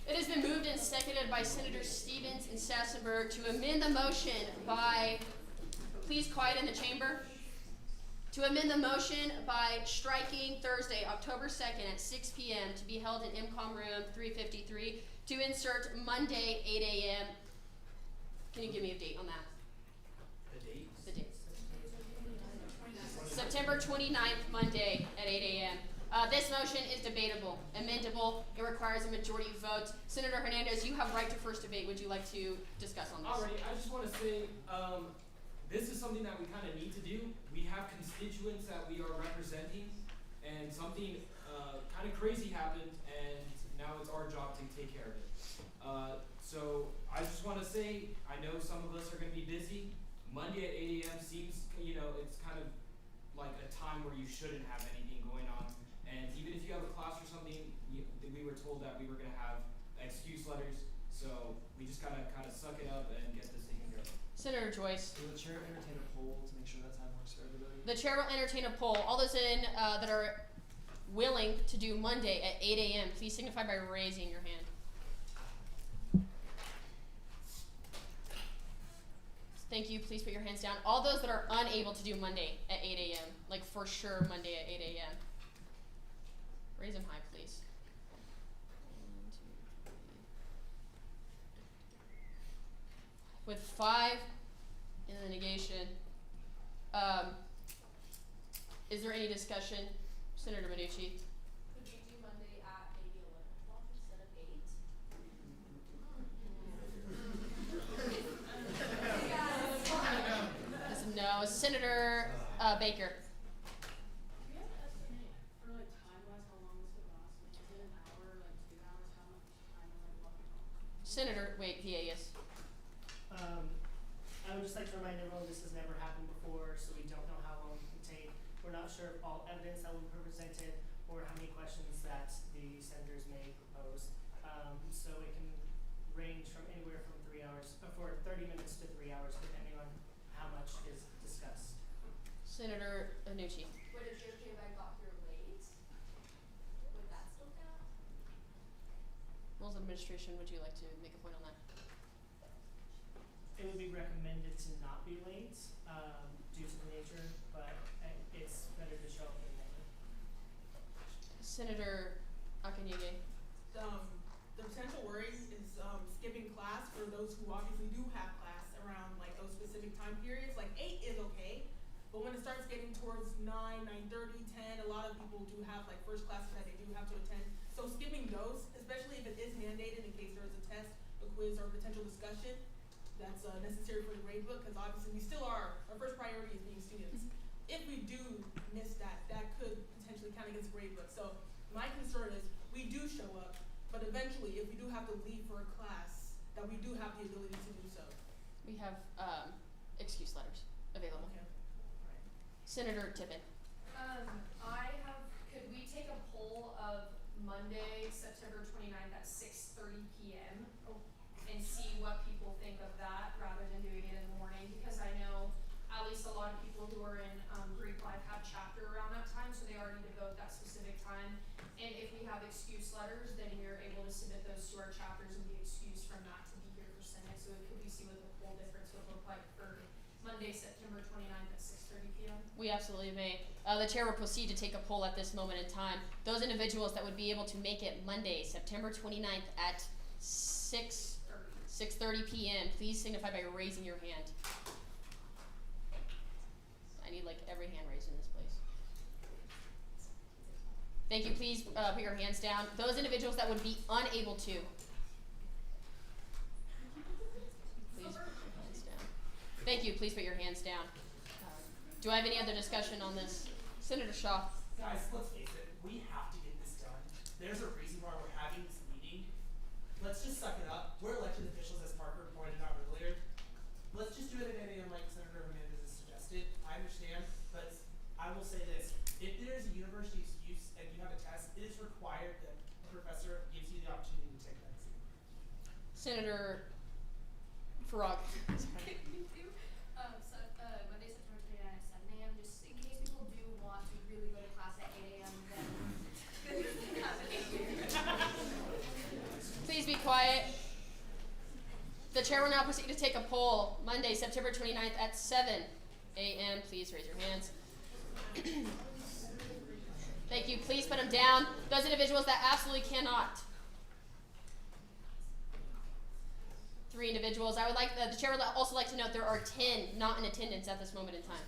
Speaker 1: It has been moved and seconded by Senators Stevens and Sassenberg to amend the motion by, please quiet in the chamber, to amend the motion by striking Thursday, October 2nd at 6 p.m. to be held in MCOM room 353, to insert Monday 8 a.m. Can you give me a date on that?
Speaker 13: The date?
Speaker 1: The date. September 29th, Monday at 8 a.m. This motion is debatable, amendable. It requires a majority vote. Senator Hernandez, you have right to first debate. Would you like to discuss on this?
Speaker 13: Alrighty, I just want to say, this is something that we kind of need to do. We have constituents that we are representing, and something kind of crazy happened, and now it's our job to take care of it. So I just want to say, I know some of us are going to be busy. Monday at 8 a.m. seems, it's kind of like a time where you shouldn't have anything going on. And even if you have a class or something, we were told that we were going to have excuse letters. So we just gotta kind of suck it up and get this taken care of.
Speaker 1: Senator Joyce.
Speaker 2: Will the chair entertain a poll to make sure that time works for everybody?
Speaker 1: The chair will entertain a poll. All those that are willing to do Monday at 8 a.m., please signify by raising your hand. Thank you. Please put your hands down. All those that are unable to do Monday at 8 a.m., like for sure Monday at 8 a.m., raise them high, please. 1, 2, 3. With 5 in the negation, is there any discussion? Senator Medici.
Speaker 9: Could we do Monday at maybe 11 o'clock instead of 8?
Speaker 1: Yes, no. Senator Baker.
Speaker 11: Do we have to estimate for like time-wise how long this would last? Like, is it an hour, like 2 hours? How much time am I blocking off?
Speaker 1: Senator, wait, PA, yes.
Speaker 8: I would just like to remind everyone this has never happened before, so we don't know how long it can take. We're not sure of all evidence that will be presented or how many questions that the senators may propose. So it can range from anywhere from 3 hours, for 30 minutes to 3 hours, depending on how much is discussed.
Speaker 1: Senator Anucci.
Speaker 9: Would it be okay if I got here late? Would that still count?
Speaker 1: Rules of Administration, would you like to make a point on that?
Speaker 8: It would be recommended to not be late due to the nature, but it's better to show up in the
Speaker 1: Senator Akanyege.
Speaker 10: The potential worry is skipping class for those who obviously do have class around like those specific time periods. Like 8 is okay, but when it starts getting towards 9, 9:30, 10, a lot of people do have like first classes that they do have to attend. So skipping those, especially if it is mandated in case there is a test, a quiz, or potential discussion, that's necessary for the grade book, because obviously we still are, our first priority is being students. If we do miss that, that could potentially count against the grade book. So my concern is we do show up, but eventually if we do have to leave for a class, that we do have the ability to do so.
Speaker 1: We have excuse letters available.
Speaker 10: Okay.
Speaker 1: Senator Tippin.
Speaker 16: Could we take a poll of Monday, September 29th at 6:30 p.m. and see what people think of that rather than doing it in the morning? Because I know at least a lot of people who are in Greek life have chapter around that time, so they already devote that specific time. And if we have excuse letters, then you're able to submit those to our chapters and be excused from that to be here for Senate. So could we see what the poll difference would look like for Monday, September 29th at 6:30 p.m.?
Speaker 1: We absolutely may. The chair will proceed to take a poll at this moment in time. Those individuals that would be able to make it Monday, September 29th at 6:30 p.m., please signify by raising your hand. I need like every hand raised in this place. Thank you. Please put your hands down. Those individuals that would be unable to, please put your hands down. Thank you. Please put your hands down. Do I have any other discussion on this? Senator Shaw.
Speaker 15: Guys, let's face it, we have to get this done. There's a reason why we're having this meeting. Let's just suck it up. We're elected officials, as Parker pointed out earlier. Let's just do it at 8 a.m. like Senator Hernandez has suggested. I understand, but I will say this. If there is a university excuse and you have a test, it is required that a professor gives you the opportunity to take that exam.
Speaker 1: Senator Farag.
Speaker 9: Can we do, Monday, September 29th at 7 a.m., just in case people do want to really go to class at 8 a.m., then this is happening.
Speaker 1: Please be quiet. The chair will now proceed to take a poll. Monday, September 29th at 7 a.m. Please raise your hands. Thank you. Please put them down. Those individuals that absolutely cannot. 3 individuals. I would like the chair would also like to note there are 10 not in attendance at this moment in time.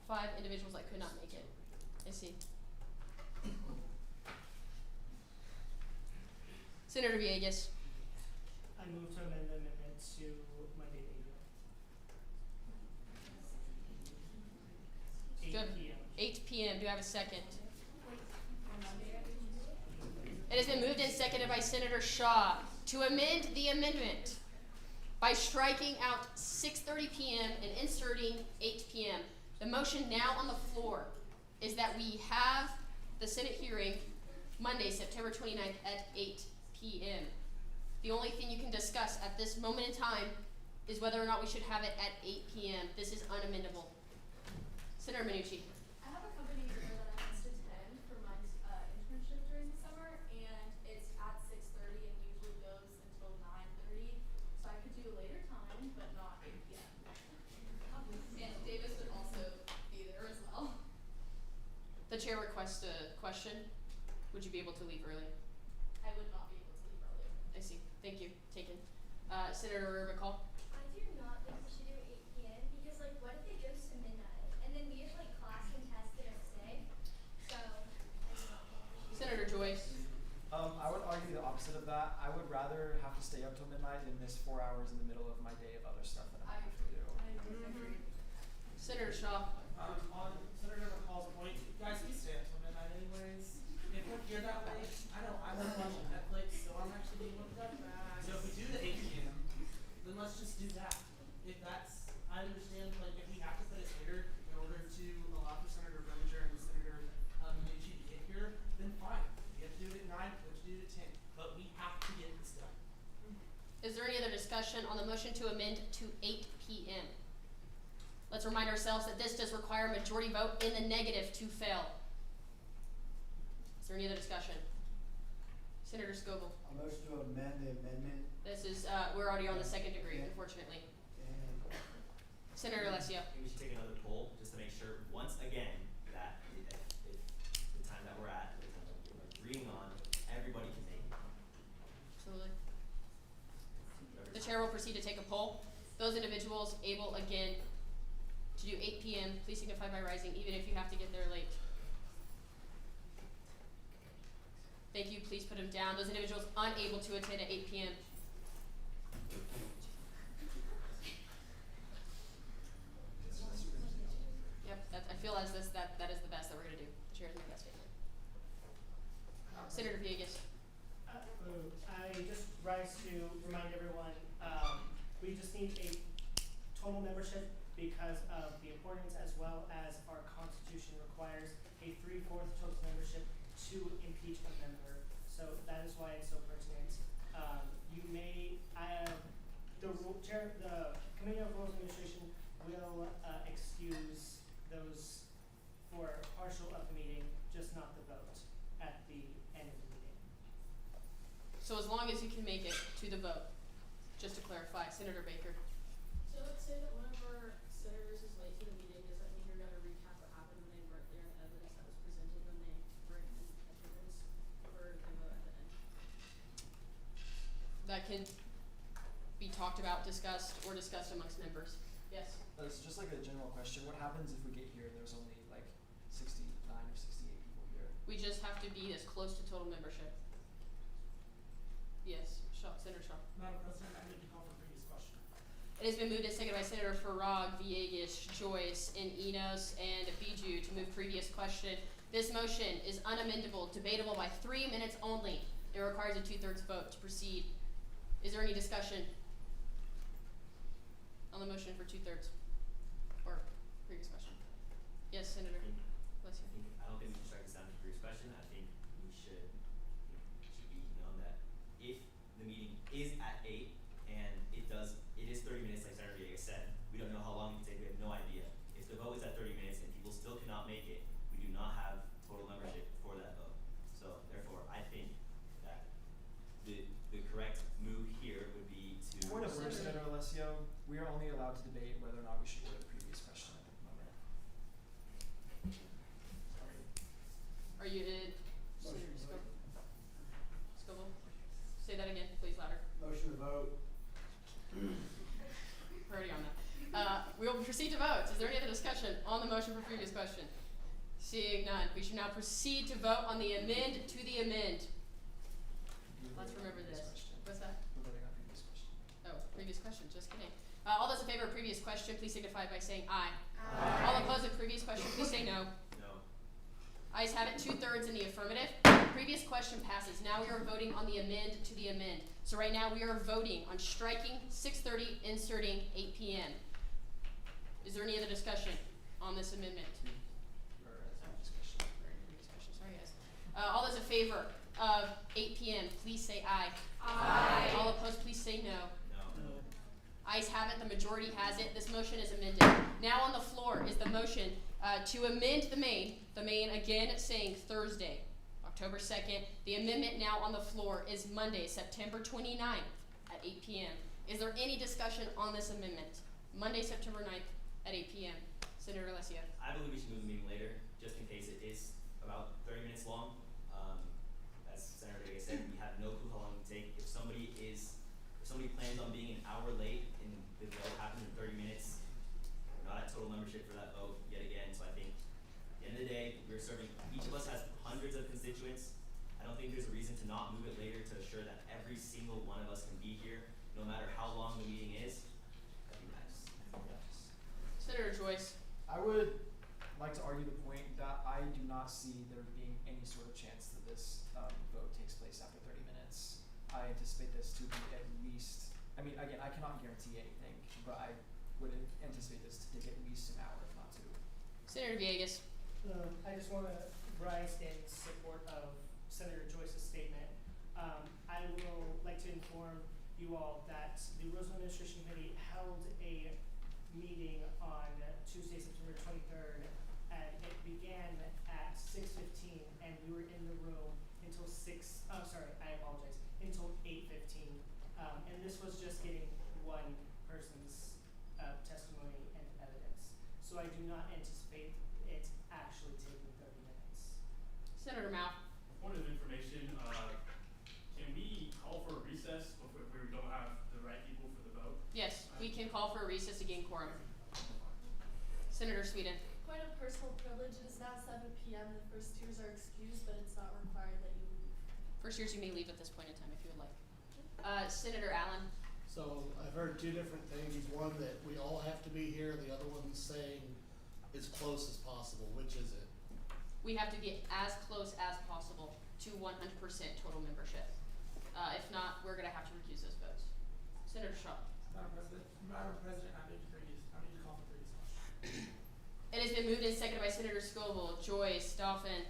Speaker 1: 5 individuals that could not make it. I see. Senator Villegas.
Speaker 8: I move to amend the amendment to Monday, 8 p.m.
Speaker 1: 8 p.m. Do I have a second? It has been moved and seconded by Senator Shaw to amend the amendment by striking out 6:30 p.m. and inserting 8 p.m. The motion now on the floor is that we have the Senate hearing Monday, September 29th at 8 p.m. The only thing you can discuss at this moment in time is whether or not we should have it at 8 p.m. This is unamendable. Senator Minucci.
Speaker 11: I have a company here that I must attend for my internship during the summer, and it's at 6:30 and usually goes until 9:30. So I could do a later time, but not 8 p.m. And Davis would also be there as well.
Speaker 1: The chair requests a question. Would you be able to leave early?
Speaker 11: I would not be able to leave early.
Speaker 1: I see. Thank you. Taken. Senator McCall.
Speaker 18: I do not think we should do 8 p.m. because, like, what if it goes to midnight and then we have like class and tests the next day? So, I do not think we should.
Speaker 1: Senator Joyce.
Speaker 2: I would argue the opposite of that. I would rather have to stay up till midnight than miss 4 hours in the middle of my day of other stuff that I have to do.
Speaker 1: Senator Shaw.
Speaker 15: On Senator McCall's point, guys, we stay up till midnight anyways. If we're here that late, I know I like watching Netflix, so I'm actually being looked up. So if we do the 8 p.m., then let's just do that. If that's, I understand, like, if we have to put it later in order to allow for Senator Bellinger and Senator Minucci to get here, then fine. We have to do it at 9, we have to do it at 10, but we have to get this done.
Speaker 1: Is there any other discussion on the motion to amend to 8 p.m.? Let's remind ourselves that this does require a majority vote in the negative to fail. Is there any other discussion? Senator Scoble.
Speaker 17: A motion to amend the amendment.
Speaker 1: This is, we're already on the second degree, unfortunately. Senator Alessio.
Speaker 19: I think we should take another poll just to make sure, once again, that if the time that we're at, the time that we're agreeing on, everybody can make it.
Speaker 1: Absolutely. The chair will proceed to take a poll. Those individuals able, again, to do 8 p.m., please signify by rising, even if you have to get there late. Thank you. Please put them down. Those individuals unable to attend at 8 p.m. Yep, I feel as this that is the best that we're going to do. The chair is my best statement. Senator Villegas.
Speaker 8: I just rise to remind everyone, we just need a total membership because of the importance, as well as our Constitution requires a 3/4 total membership to impeach a member. So that is why it's so pertinent. The Committee on Rules and Administration will excuse those for partial of the meeting, just not the vote at the end of the meeting.
Speaker 1: So as long as you can make it to the vote, just to clarify, Senator Baker.
Speaker 11: So let's say that one of our senators is late to the meeting. Does that mean you're going to recap what happened when they weren't there and evidence that was presented when they were in attendance, or they vote at the end?
Speaker 1: That can be talked about, discussed amongst members. Yes?
Speaker 2: It's just like a general question. What happens if we get here and there's only like 69 or 68 people here?
Speaker 1: We just have to be as close to total membership. Yes, Senator Shaw.
Speaker 15: Madam President, I need to call for previous question.
Speaker 1: It has been moved and seconded by Senator Farag, Villegas, Joyce, and Enos, and Bijou to move move previous question. This motion is unamendable, debatable by 3 minutes only. It requires a 2/3 vote to proceed. Is there any discussion on the motion for 2/3 or previous question? Yes, Senator. Bless you.
Speaker 19: I don't think we should strike this down to previous question. I think we should, it should be known that if the meeting is at 8 and it is 30 minutes like Senator Villegas said, we don't know how long it can take, we have no idea. If the vote is at 30 minutes and people still cannot make it, we do not have total membership for that vote. So therefore, I think that the correct move here would be to.
Speaker 2: Point of order, Senator Alessio, we are only allowed to debate whether or not we should go to the previous question at the moment. Sorry.
Speaker 1: Are you in? Senator Scobell? Say that again, please, louder.
Speaker 17: Motion to vote.
Speaker 1: We're already on that. We will proceed to vote. Is there any other discussion on the motion for previous question? Seeing none, we should now proceed to vote on the amend to the amend. Let's remember this. What's that?
Speaker 2: We're voting on previous question.
Speaker 1: Oh, previous question, just kidding. All those in favor of previous question, please signify by saying aye. Aye. All opposed to previous question, please say no.
Speaker 19: No.
Speaker 1: Ayes have it, 2/3 in the affirmative. Previous question passes. Now we are voting on the amend to the amend. So right now we are voting on striking 6:30, inserting 8 p.m. Is there any other discussion on this amendment? Sorry, guys. All those in favor of 8 p.m., please say aye.
Speaker 9: Aye.
Speaker 1: All opposed, please say no.
Speaker 19: No.
Speaker 1: Ayes have it, the majority has it. This motion is amended. Now on the floor is the motion to amend the main again saying Thursday, October 2nd. The amendment now on the floor is Monday, September 29th at 8 p.m. Is there any discussion on this amendment? Monday, September 9th at 8 p.m. Senator Alessio.
Speaker 19: I believe we should move the meeting later, just in case it is about 30 minutes long. As Senator Villegas said, we have no clue how long it will take. If somebody plans on being an hour late and the vote happens in 30 minutes, we're not at total membership for that vote yet again. So I think at the end of the day, we're serving, each of us has hundreds of constituents. I don't think there's a reason to not move it later to assure that every single one of us can be here, no matter how long the meeting is. I think that's,
Speaker 1: Senator Joyce.
Speaker 2: I would like to argue the point that I do not see there being any sort of chance that this vote takes place after 30 minutes. I anticipate this to be at least, I mean, again, I cannot guarantee anything, but I would anticipate this to take at least an hour, if not 2.
Speaker 1: Senator Villegas.
Speaker 8: I just want to rise in support of Senator Joyce's statement. I will like to inform you all that the Rules and Administration Committee held a meeting on Tuesday, September 23rd, and it began at 6:15, and we were in the room until until 8:15, and this was just getting one person's testimony and evidence. So I do not anticipate it actually taking 30 minutes.
Speaker 1: Senator Mao.
Speaker 12: Point of information, can we call for a recess if we don't have the right people for the vote?
Speaker 1: Yes, we can call for a recess to gain quorum. Senator Sweden.
Speaker 11: Point of personal privilege, it is now 7 p.m. The first tiers are excused, but it's not required that you leave.
Speaker 1: First years you may leave at this point in time if you would like. Senator Allen.
Speaker 20: So I've heard two different things. One that we all have to be here, the other one saying as close as possible. Which is it?
Speaker 1: We have to get as close as possible to 100% total membership. If not, we're going to have to recuse those votes. Senator Shaw.
Speaker 15: Madam President, I need to call for previous question.
Speaker 1: It has been moved and seconded by Senator Scoville, Joyce, Dauphin,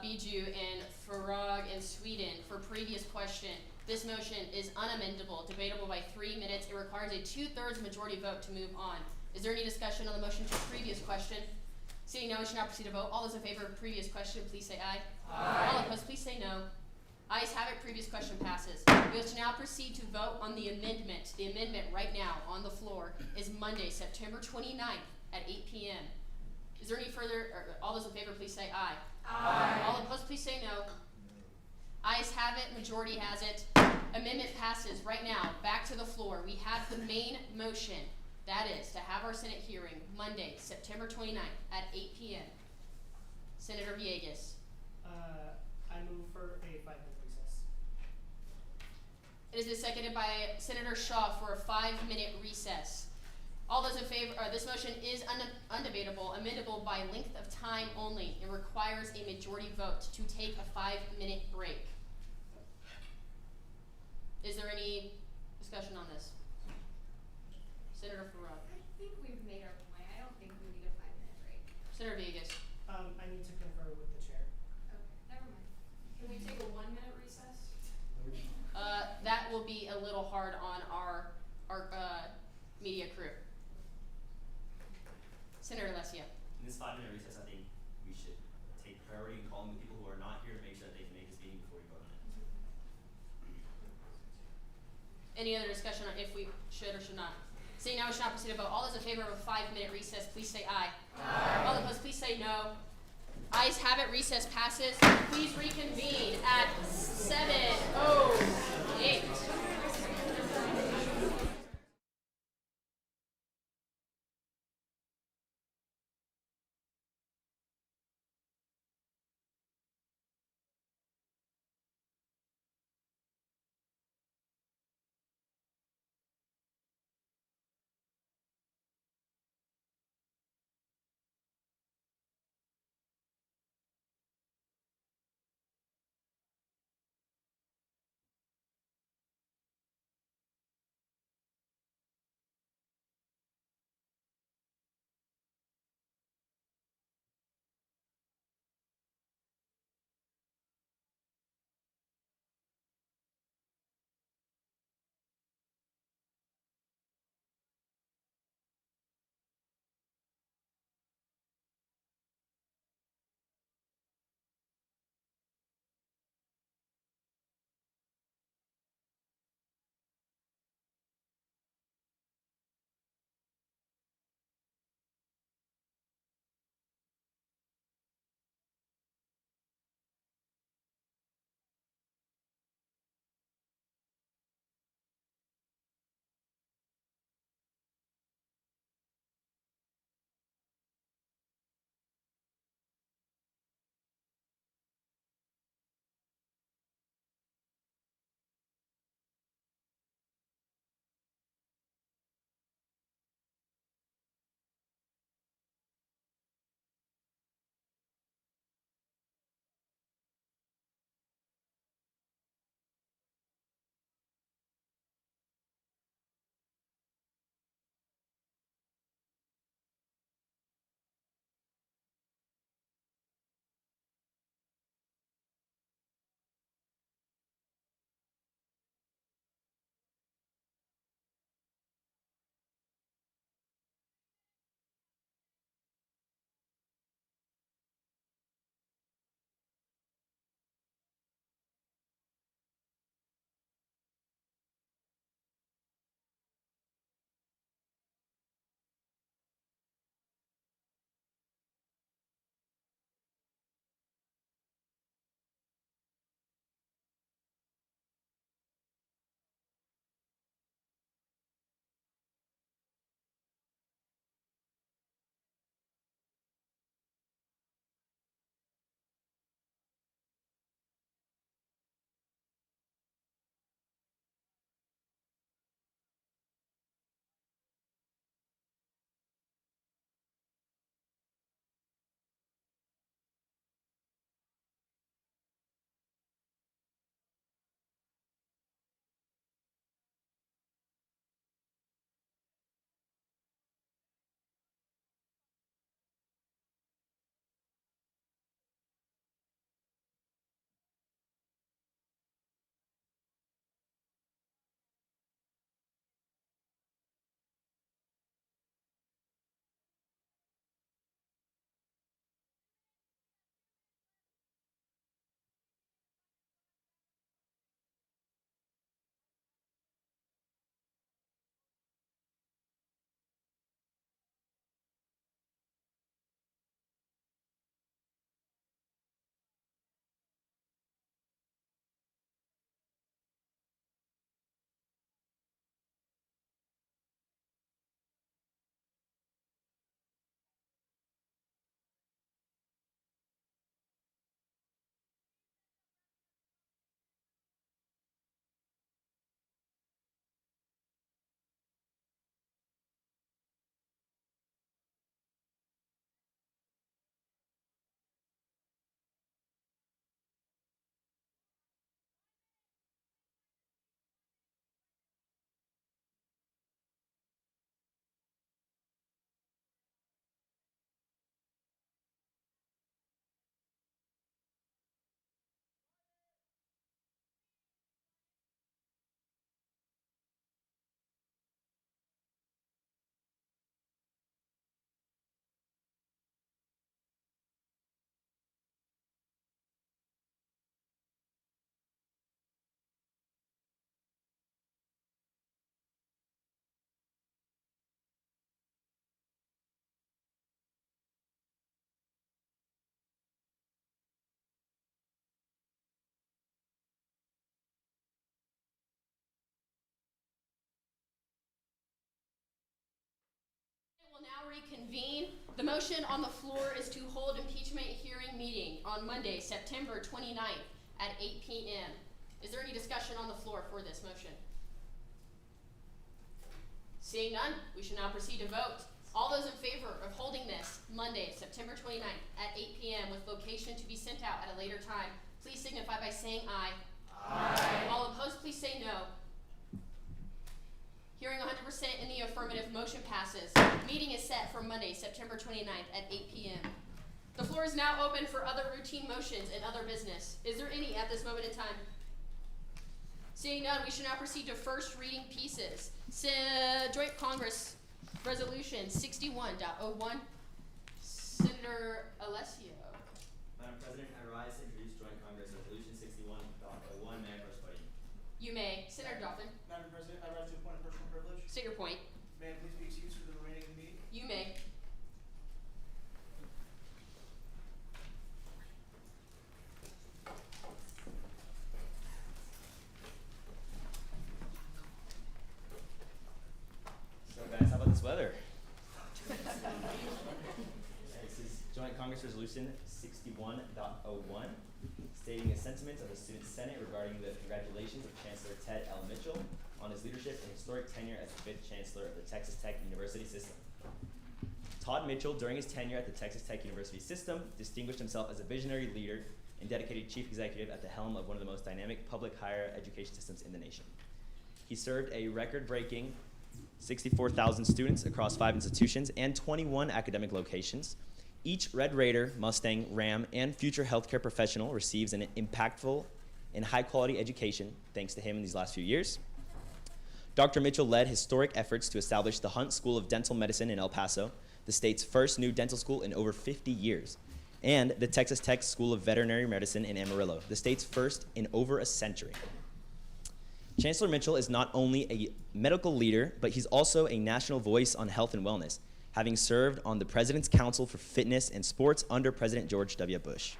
Speaker 1: Bijou, and Farag and Sweden for previous question. This motion is unamendable, debatable by 3 minutes. It requires a 2/3 majority vote to move on. Is there any discussion on the motion to previous question? Seeing no, we should now proceed to vote. All those in favor of previous question, please say aye. Aye. All opposed, please say no. Ayes have it, previous question passes. We will now proceed to vote on the amendment. The amendment right now on the floor is Monday, September 29th at 8 p.m. Is there any further, all those in favor, please say aye. Aye. All opposed, please say no. Ayes have it, majority has it. Amendment passes right now. Back to the floor. We have the main motion. That is to have our Senate hearing Monday, September 29th at 8 p.m. Senator Villegas.
Speaker 8: I move for a 5-minute recess.
Speaker 1: It has been seconded by Senator Shaw for a 5-minute recess. All those in favor, this motion is undebatable, amendable by length of time only. It requires a majority vote to take a 5-minute break. Is there any discussion on this? Senator Farrar.
Speaker 9: I think we've made our point. I don't think we need a 5-minute break.
Speaker 1: Senator Vegas.
Speaker 8: I need to confer with the chair.
Speaker 9: Okay, never mind. Can we take a 1-minute recess?
Speaker 1: That will be a little hard on our media crew. Senator Alessia.
Speaker 19: In this 5-minute recess, I think we should take priority in calling the people who are not here to make sure that they can make this meeting before we vote on it.
Speaker 1: Any other discussion on if we should or should not? Seeing now, we shall not proceed to vote. All those in favor of a 5-minute recess, please say aye. Aye. All opposed, please say no. Ayes have it. Recess passes. Please reconvene at 7:08. now reconvene. The motion on the floor is to hold impeachment hearing meeting on Monday, September 29th at 8 p.m. Is there any discussion on the floor for this motion? Seeing none, we shall now proceed to vote. All those in favor of holding this Monday, September 29th at 8 p.m. with location to be sent out at a later time, please signify by saying aye. Aye. All opposed, please say no. Hearing 100% in the affirmative, motion passes. Meeting is set for Monday, September 29th at 8 p.m. The floor is now open for other routine motions and other business. Is there any at this moment in time? Seeing none, we shall now proceed to first reading pieces. Joint Congress Resolution 61.01. Senator Alessio.
Speaker 19: Madam President, I rise to introduce Joint Congress Resolution 61.01. May I first podium?
Speaker 1: You may. Senator Dolphin.
Speaker 15: Madam President, I rise to a point of personal privilege.
Speaker 1: State your point.
Speaker 15: May I please be excused for the remaining of the meeting?
Speaker 1: You may.
Speaker 19: So guys, how about this weather? This is Joint Congress Resolution 61.01, stating a sentiment of the Student Senate regarding the congratulations of Chancellor Ted L. Mitchell on his leadership and historic tenure as the 5th Chancellor of the Texas Tech University System. Todd Mitchell, during his tenure at the Texas Tech University System, distinguished himself as a visionary leader and dedicated chief executive at the helm of one of the most dynamic public higher education systems in the nation. He served a record-breaking 64,000 students across 5 institutions and 21 academic locations. Each Red Raider, Mustang, Ram, and future healthcare professional receives an impactful and high-quality education thanks to him in these last few years. Dr. Mitchell led historic efforts to establish the Hunt School of Dental Medicine in El Paso, the state's first new dental school in over 50 years, and the Texas Tech School of Veterinary Medicine in Amarillo, the state's first in over a century. Chancellor Mitchell is not only a medical leader, but he's also a national voice on health and wellness, having served on the President's Council for Fitness and Sports under President George W. Bush.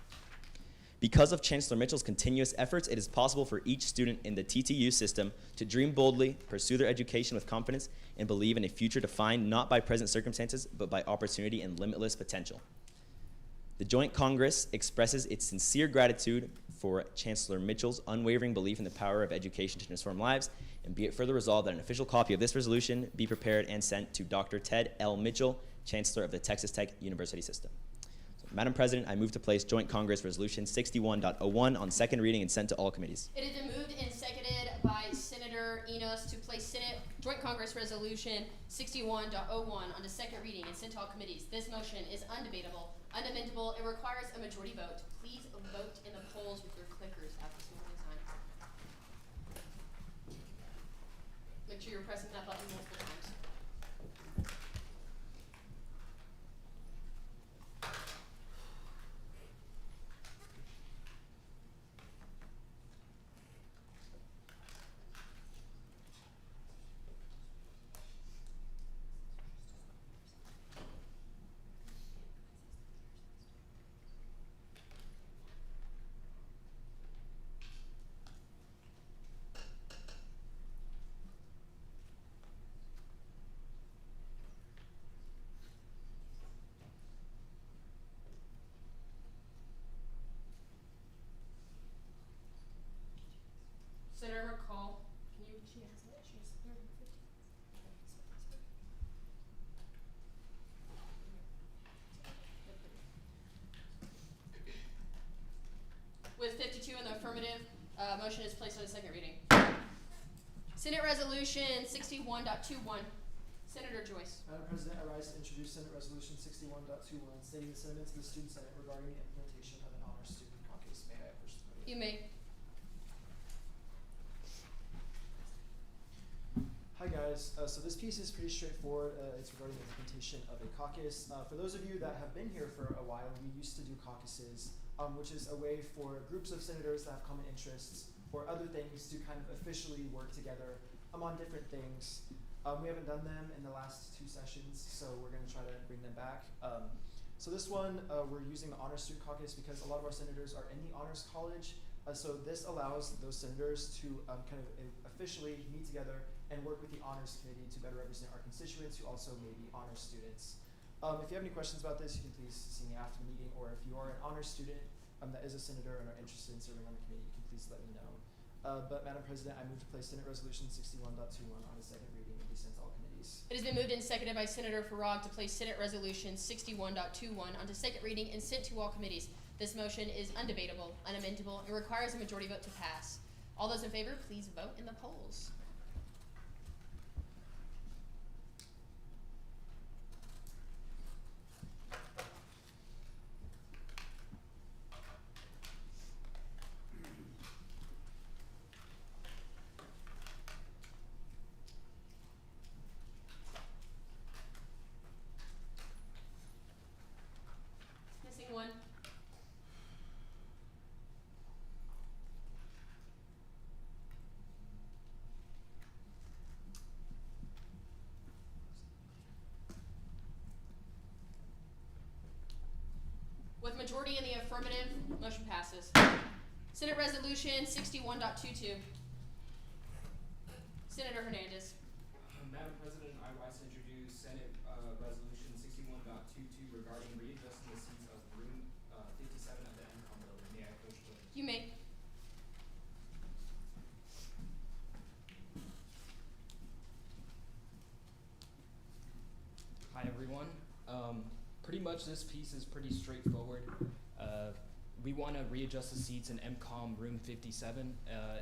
Speaker 19: Because of Chancellor Mitchell's continuous efforts, it is possible for each student in the TTU system to dream boldly, pursue their education with confidence, and believe in a future defined not by present circumstances, but by opportunity and limitless potential. The Joint Congress expresses its sincere gratitude for Chancellor Mitchell's unwavering belief in the power of education to transform lives, and be it further resolved that an official copy of this resolution be prepared and sent to Dr. Ted L. Mitchell, Chancellor of the Texas Tech University System. So, Madam President, I move to place Joint Congress Resolution 61.01 on second reading and sent to all committees.
Speaker 1: It has been moved and seconded by Senator Enos to place Senate Joint Congress Resolution 61.01 on the second reading and sent to all committees. This motion is undebatable, unamendable. It requires a majority vote. Please vote in the polls with your clickers at this moment in time. Make sure you're pressing that button multiple times. Senator McCall, can you? She has it. She has 30 or 15. With 52 in the affirmative, motion is placed on the second reading. Senate Resolution 61.21. Senator Joyce.
Speaker 2: Madam President, I rise to introduce Senate Resolution 61.21, stating the sentiments of the Student Senate regarding the implementation of an honor student caucus. May I approach the podium?
Speaker 1: You may.
Speaker 2: Hi guys, so this piece is pretty straightforward. It's regarding the implementation of a caucus. For those of you that have been here for a while, we used to do caucuses, which is a way for groups of senators that have common interests or other things to kind of officially work together on different things. We haven't done them in the last 2 sessions, so we're going to try to bring them back. So this one, we're using the Honor Student Caucus because a lot of our senators are in the Honors College. So this allows those senators to kind of officially meet together and work with the Honors Committee to better represent our constituents who also may be honor students. If you have any questions about this, you can please see me after the meeting, or if you are an honors student that is a senator and are interested in serving on the committee, you can please let me know. But Madam President, I move to place Senate Resolution 61.21 on its second reading and be sent to all committees.
Speaker 1: It has been moved and seconded by Senator Farag to place Senate Resolution 61.21 onto second reading and sent to all committees. This motion is undebatable, unamendable, and requires a majority vote to pass. All those in favor, please vote in the polls. Missing one. With majority in the affirmative, motion passes. Senate Resolution 61.22. Senator Hernandez.
Speaker 13: Madam President, I rise to introduce Senate Resolution 61.22 regarding readjusting the seats of room 57 of the MCOM building. May I approach the
Speaker 1: You may.
Speaker 13: Hi everyone. Pretty much this piece is pretty straightforward. We want to readjust the seats in MCOM room 57.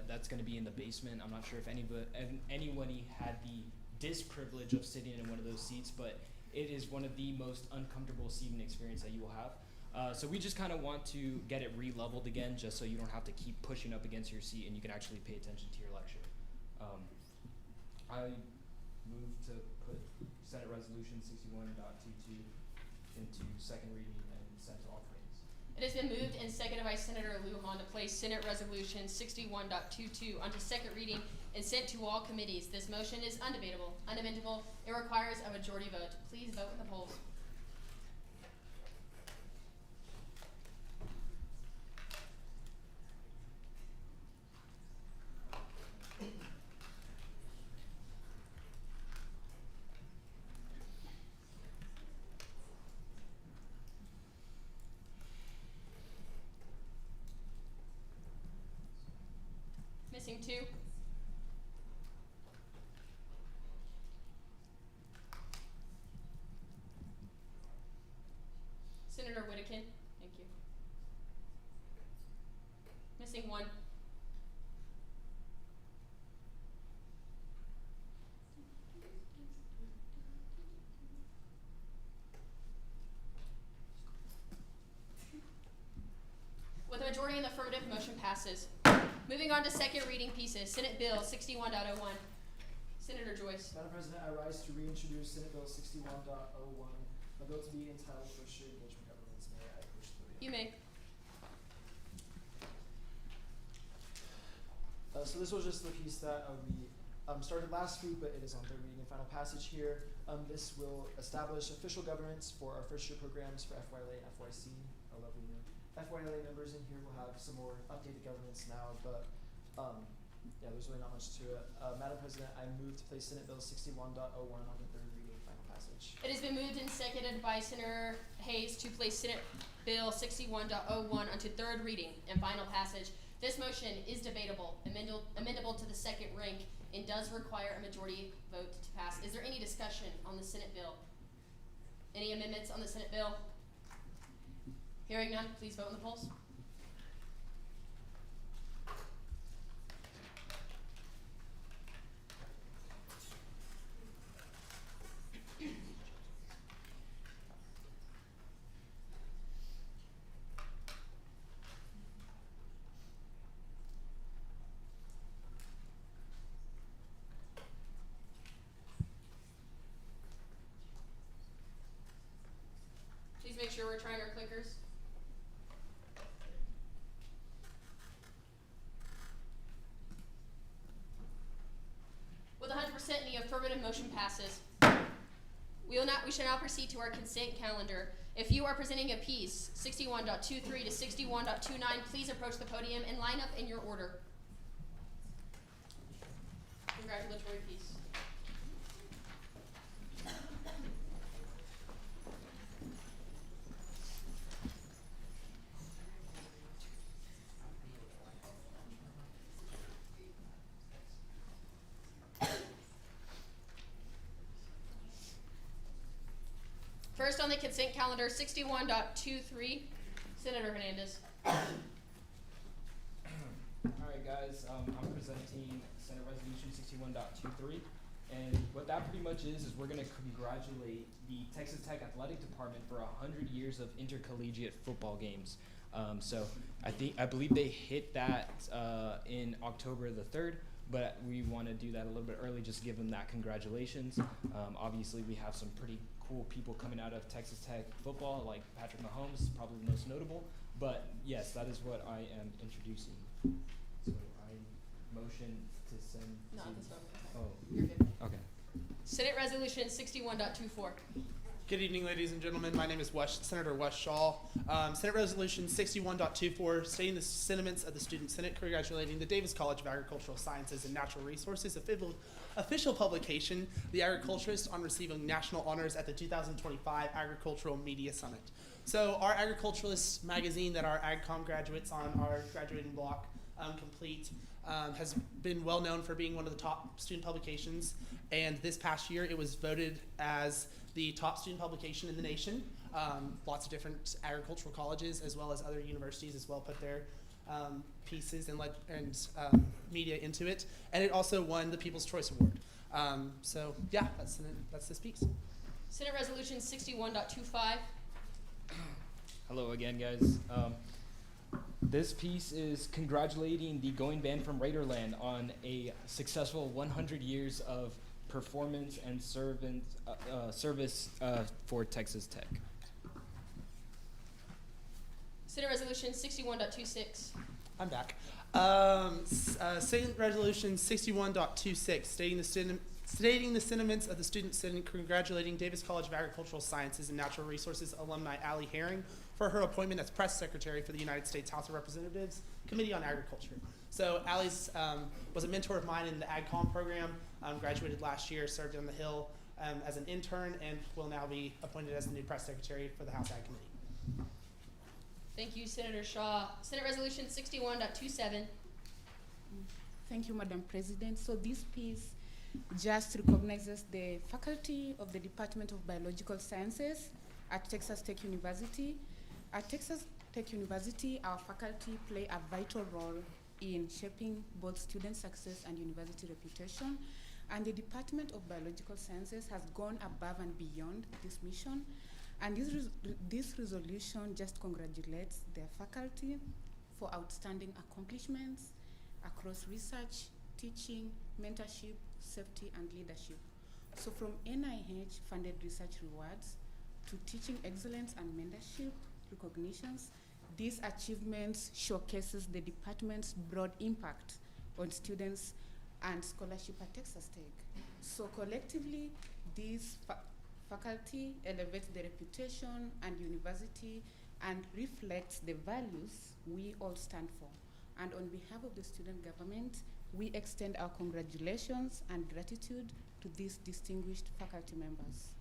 Speaker 13: That's going to be in the basement. I'm not sure if anybody had the disprivilege of sitting in one of those seats, but it is one of the most uncomfortable seating experience that you will have. So we just kind of want to get it re-leveled again, just so you don't have to keep pushing up against your seat and you can actually pay attention to your lecture. I move to put Senate Resolution 61.22 into second reading and sent to all committees.
Speaker 1: It has been moved and seconded by Senator Lujan to place Senate Resolution 61.22 onto second reading and sent to all committees. This motion is undebatable, unamendable. It requires a majority vote. Please vote in the polls. Missing two. Senator Whittakin, thank you. Missing one. With a majority in the affirmative, motion passes. Moving on to second reading pieces. Senate Bill 61.01. Senator Joyce.
Speaker 2: Madam President, I rise to reintroduce Senate Bill 61.01, a bill to be entitled First Year Engagement Governments. May I push the reading?
Speaker 1: You may.
Speaker 2: So this was just the piece that we started last week, but it is on third reading and final passage here. This will establish official governance for our first year programs for FYLA and FYC. A lovely new FYLA members in here will have some more updated governance now, but yeah, there's really not much to it. Madam President, I move to place Senate Bill 61.01 on the third reading and final passage.
Speaker 1: It has been moved and seconded by Senator Hayes to place Senate Bill 61.01 onto third reading and final passage. This motion is debatable, amendable to the second rank, and does require a majority vote to pass. Is there any discussion on the Senate bill? Any amendments on the Senate bill? Hearing none, please vote in the polls. Please make sure we're trying our clickers. With 100% in the affirmative, motion passes. We shall now proceed to our consent calendar. If you are presenting a piece, 61.23 to 61.29, please approach the podium and line up in your order. Congratulatory piece. First on the consent calendar, 61.23, Senator Hernandez.
Speaker 21: Alright guys, I'm presenting Senate Resolution 61.23, and what that pretty much is we're gonna congratulate the Texas Tech Athletic Department for 100 years of intercollegiate football games. So I believe they hit that in October the 3rd, but we want to do that a little bit early, just to give them that congratulations. Obviously we have some pretty cool people coming out of Texas Tech football, like Patrick Mahomes, probably the most notable, but yes, that is what I am introducing. So I motion to send
Speaker 1: Not
Speaker 21: to,
Speaker 1: this moment.
Speaker 21: oh,
Speaker 1: You're good.
Speaker 21: okay.
Speaker 1: Senate Resolution 61.24.
Speaker 15: Good evening, ladies and gentlemen. My name is Senator Wes Shaw. Senate Resolution 61.24, stating the sentiments of the Student Senate congratulating the Davis College of Agricultural Sciences and Natural Resources official publication, The Agriculturist, on receiving national honors at the 2025 Agricultural Media Summit. So our Agriculturalist magazine that our AgCom graduates on our graduating block complete has been well known for being one of the top student publications, and this past year it was voted as the top student publication in the nation. Lots of different agricultural colleges as well as other universities as well put their pieces and media into it, and it also won the People's Choice Award. So yeah, that's this piece.
Speaker 1: Senate Resolution 61.25.
Speaker 21: Hello again, guys. This piece is congratulating the going band from Raiderland on a successful 100 years of performance and service for Texas Tech.
Speaker 1: Senate Resolution 61.26.
Speaker 15: I'm back. Senate Resolution 61.26, stating the sentiments of the Student Senate congratulating Davis College of Agricultural Sciences and Natural Resources alumni Allie Herring for her appointment as Press Secretary for the United States House of Representatives Committee on Agriculture. So Allie's was a mentor of mine in the AgCom program, graduated last year, served on the Hill as an intern, and will now be appointed as the new Press Secretary for the House Ag Committee.
Speaker 1: Thank you, Senator Shaw. Senate Resolution 61.27.
Speaker 22: Thank you, Madam President. So this piece just recognizes the faculty of the Department of Biological Sciences at Texas Tech University. At Texas Tech University, our faculty play a vital role in shaping both student success and university reputation. And the Department of Biological Sciences has gone above and beyond this mission. And this resolution just congratulates their faculty for outstanding accomplishments across research, teaching, mentorship, safety, and leadership. So from NIH-funded research rewards to teaching excellence and mentorship recognitions, these achievements showcases the department's broad impact on students and scholarship at Texas Tech. So collectively, these faculty elevates the reputation and university and reflects the values we all stand for. And on behalf of the student government, we extend our congratulations and gratitude to these distinguished faculty members.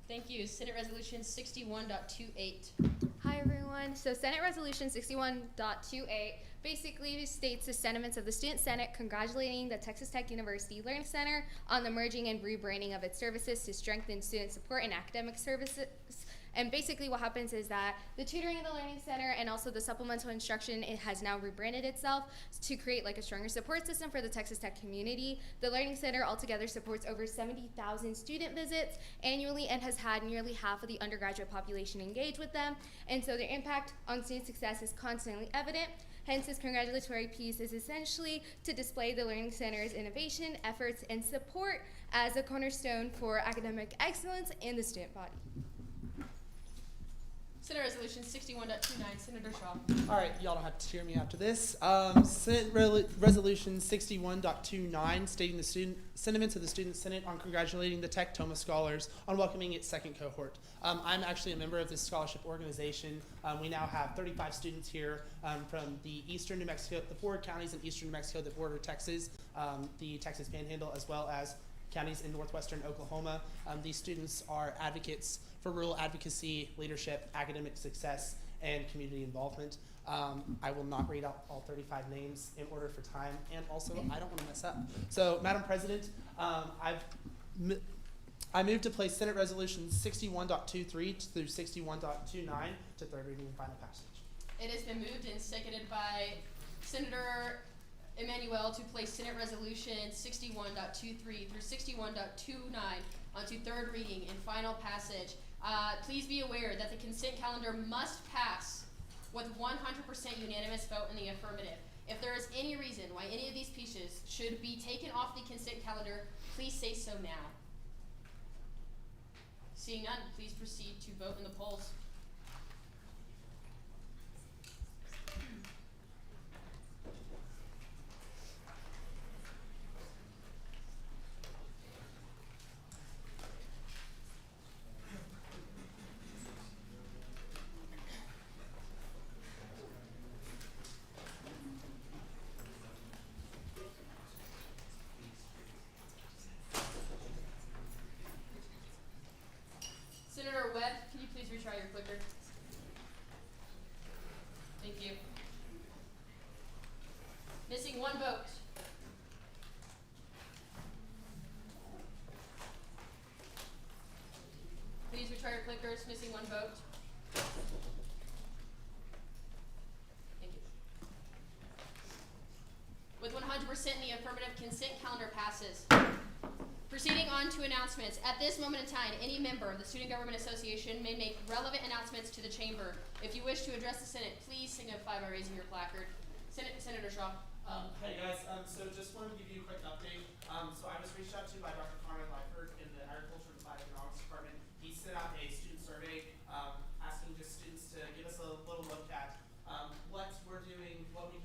Speaker 1: Thank you. Senate Resolution 61.28.
Speaker 6: Hi everyone. So Senate Resolution 61.28 basically states the sentiments of the Student Senate congratulating the Texas Tech University Learning Center on the merging and rebranding of its services to strengthen student support and academic services. And basically what happens is that the tutoring of the Learning Center and also the supplemental instruction, it has now rebranded itself to create like a stronger support system for the Texas Tech community. The Learning Center altogether supports over 70,000 student visits annually and has had nearly half of the undergraduate population engage with them. And so their impact on student success is constantly evident. Hence, this congratulatory piece is essentially to display the Learning Center's innovation, efforts, and support as a cornerstone for academic excellence in the student body.
Speaker 1: Senate Resolution 61.29, Senator Shaw.
Speaker 15: All right, y'all don't have to cheer me after this. Senate Resolution 61.29, stating the sentiments of the Student Senate on congratulating the Tech Toma Scholars on welcoming its second cohort. I'm actually a member of this scholarship organization. We now have 35 students here from the eastern New Mexico, the 4 counties in eastern New Mexico that border Texas, the Texas Panhandle, as well as counties in northwestern Oklahoma. These students are advocates for rural advocacy, leadership, academic success, and community involvement. I will not read out all 35 names in order for time, and also I don't want to mess up. So, Madam President, I move to place Senate Resolution 61.23 through 61.29 to third reading and final passage.
Speaker 1: It has been moved and seconded by Senator Emmanuel to place Senate Resolution 61.23 through 61.29 onto third reading and final passage. Please be aware that the consent calendar must pass with 100% unanimous vote in the affirmative. If there is any reason why any of these pieces should be taken off the consent calendar, please say so now. Seeing none, please proceed to vote in the polls. Senator Webb, can you please retry your clicker? Thank you. Missing one vote. Please retry your clickers. Missing one vote. Thank you. With 100% in the affirmative, consent calendar passes. Proceeding on to announcements. At this moment in time, any member of the Student Government Association may make relevant announcements to the chamber. If you wish to address the Senate, please signify by raising your placard. Senator Shaw.
Speaker 15: Hey guys, so just wanted to give you a quick update. So I was reached out to by Dr. Conrad Lyford in the Agriculture and Bioeconomics Department. He sent out a student survey asking just students to give us a little look at what we're doing, what the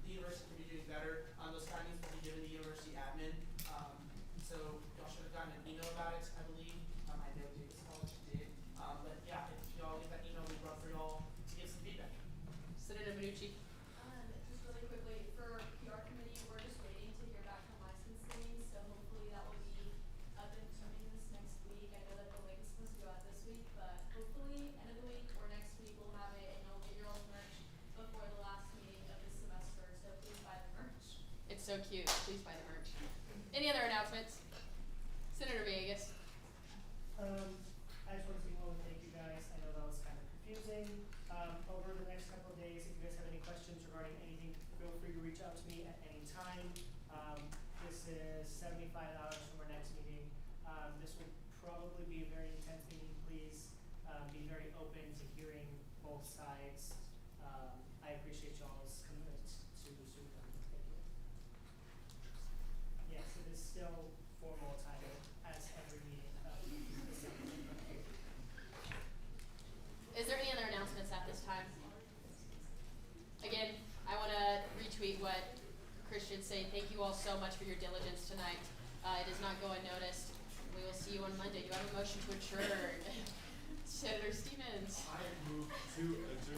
Speaker 15: university can be doing better. Those findings will be given to university admin. So y'all should have gotten an email about it, I believe. I know Davis College did. But yeah, if y'all get that email, we'd love for y'all to give some feedback.
Speaker 1: Senator Minucci.
Speaker 9: Just really quickly, for PR committee, we're just waiting to hear back from licensing, so hopefully that will be up and coming this next week. I know that the link is supposed to go out this week, but hopefully end of the week or next week we'll have it and you'll get your own merch before the last meeting of the semester, so please buy the merch.
Speaker 1: It's so cute. Please buy the merch. Any other announcements? Senator Villegas.
Speaker 8: I just want to say hello and thank you guys. I know that was kind of confusing. Over the next couple of days, if you guys have any questions regarding anything, feel free to reach out to me at any time. This is $75 from our next meeting. This will probably be a very intense meeting. Please be very open to hearing both sides. I appreciate y'all's commitment to student government. Thank you. Yes, it is still formal attire as every meeting.
Speaker 1: Is there any other announcements at this time? Again, I want to retweet what Christian's saying. Thank you all so much for your diligence tonight. It does not go unnoticed. We will see you on Monday. Do I have a motion to adjourn? Senator Stevens.
Speaker 14: I move to adjourn.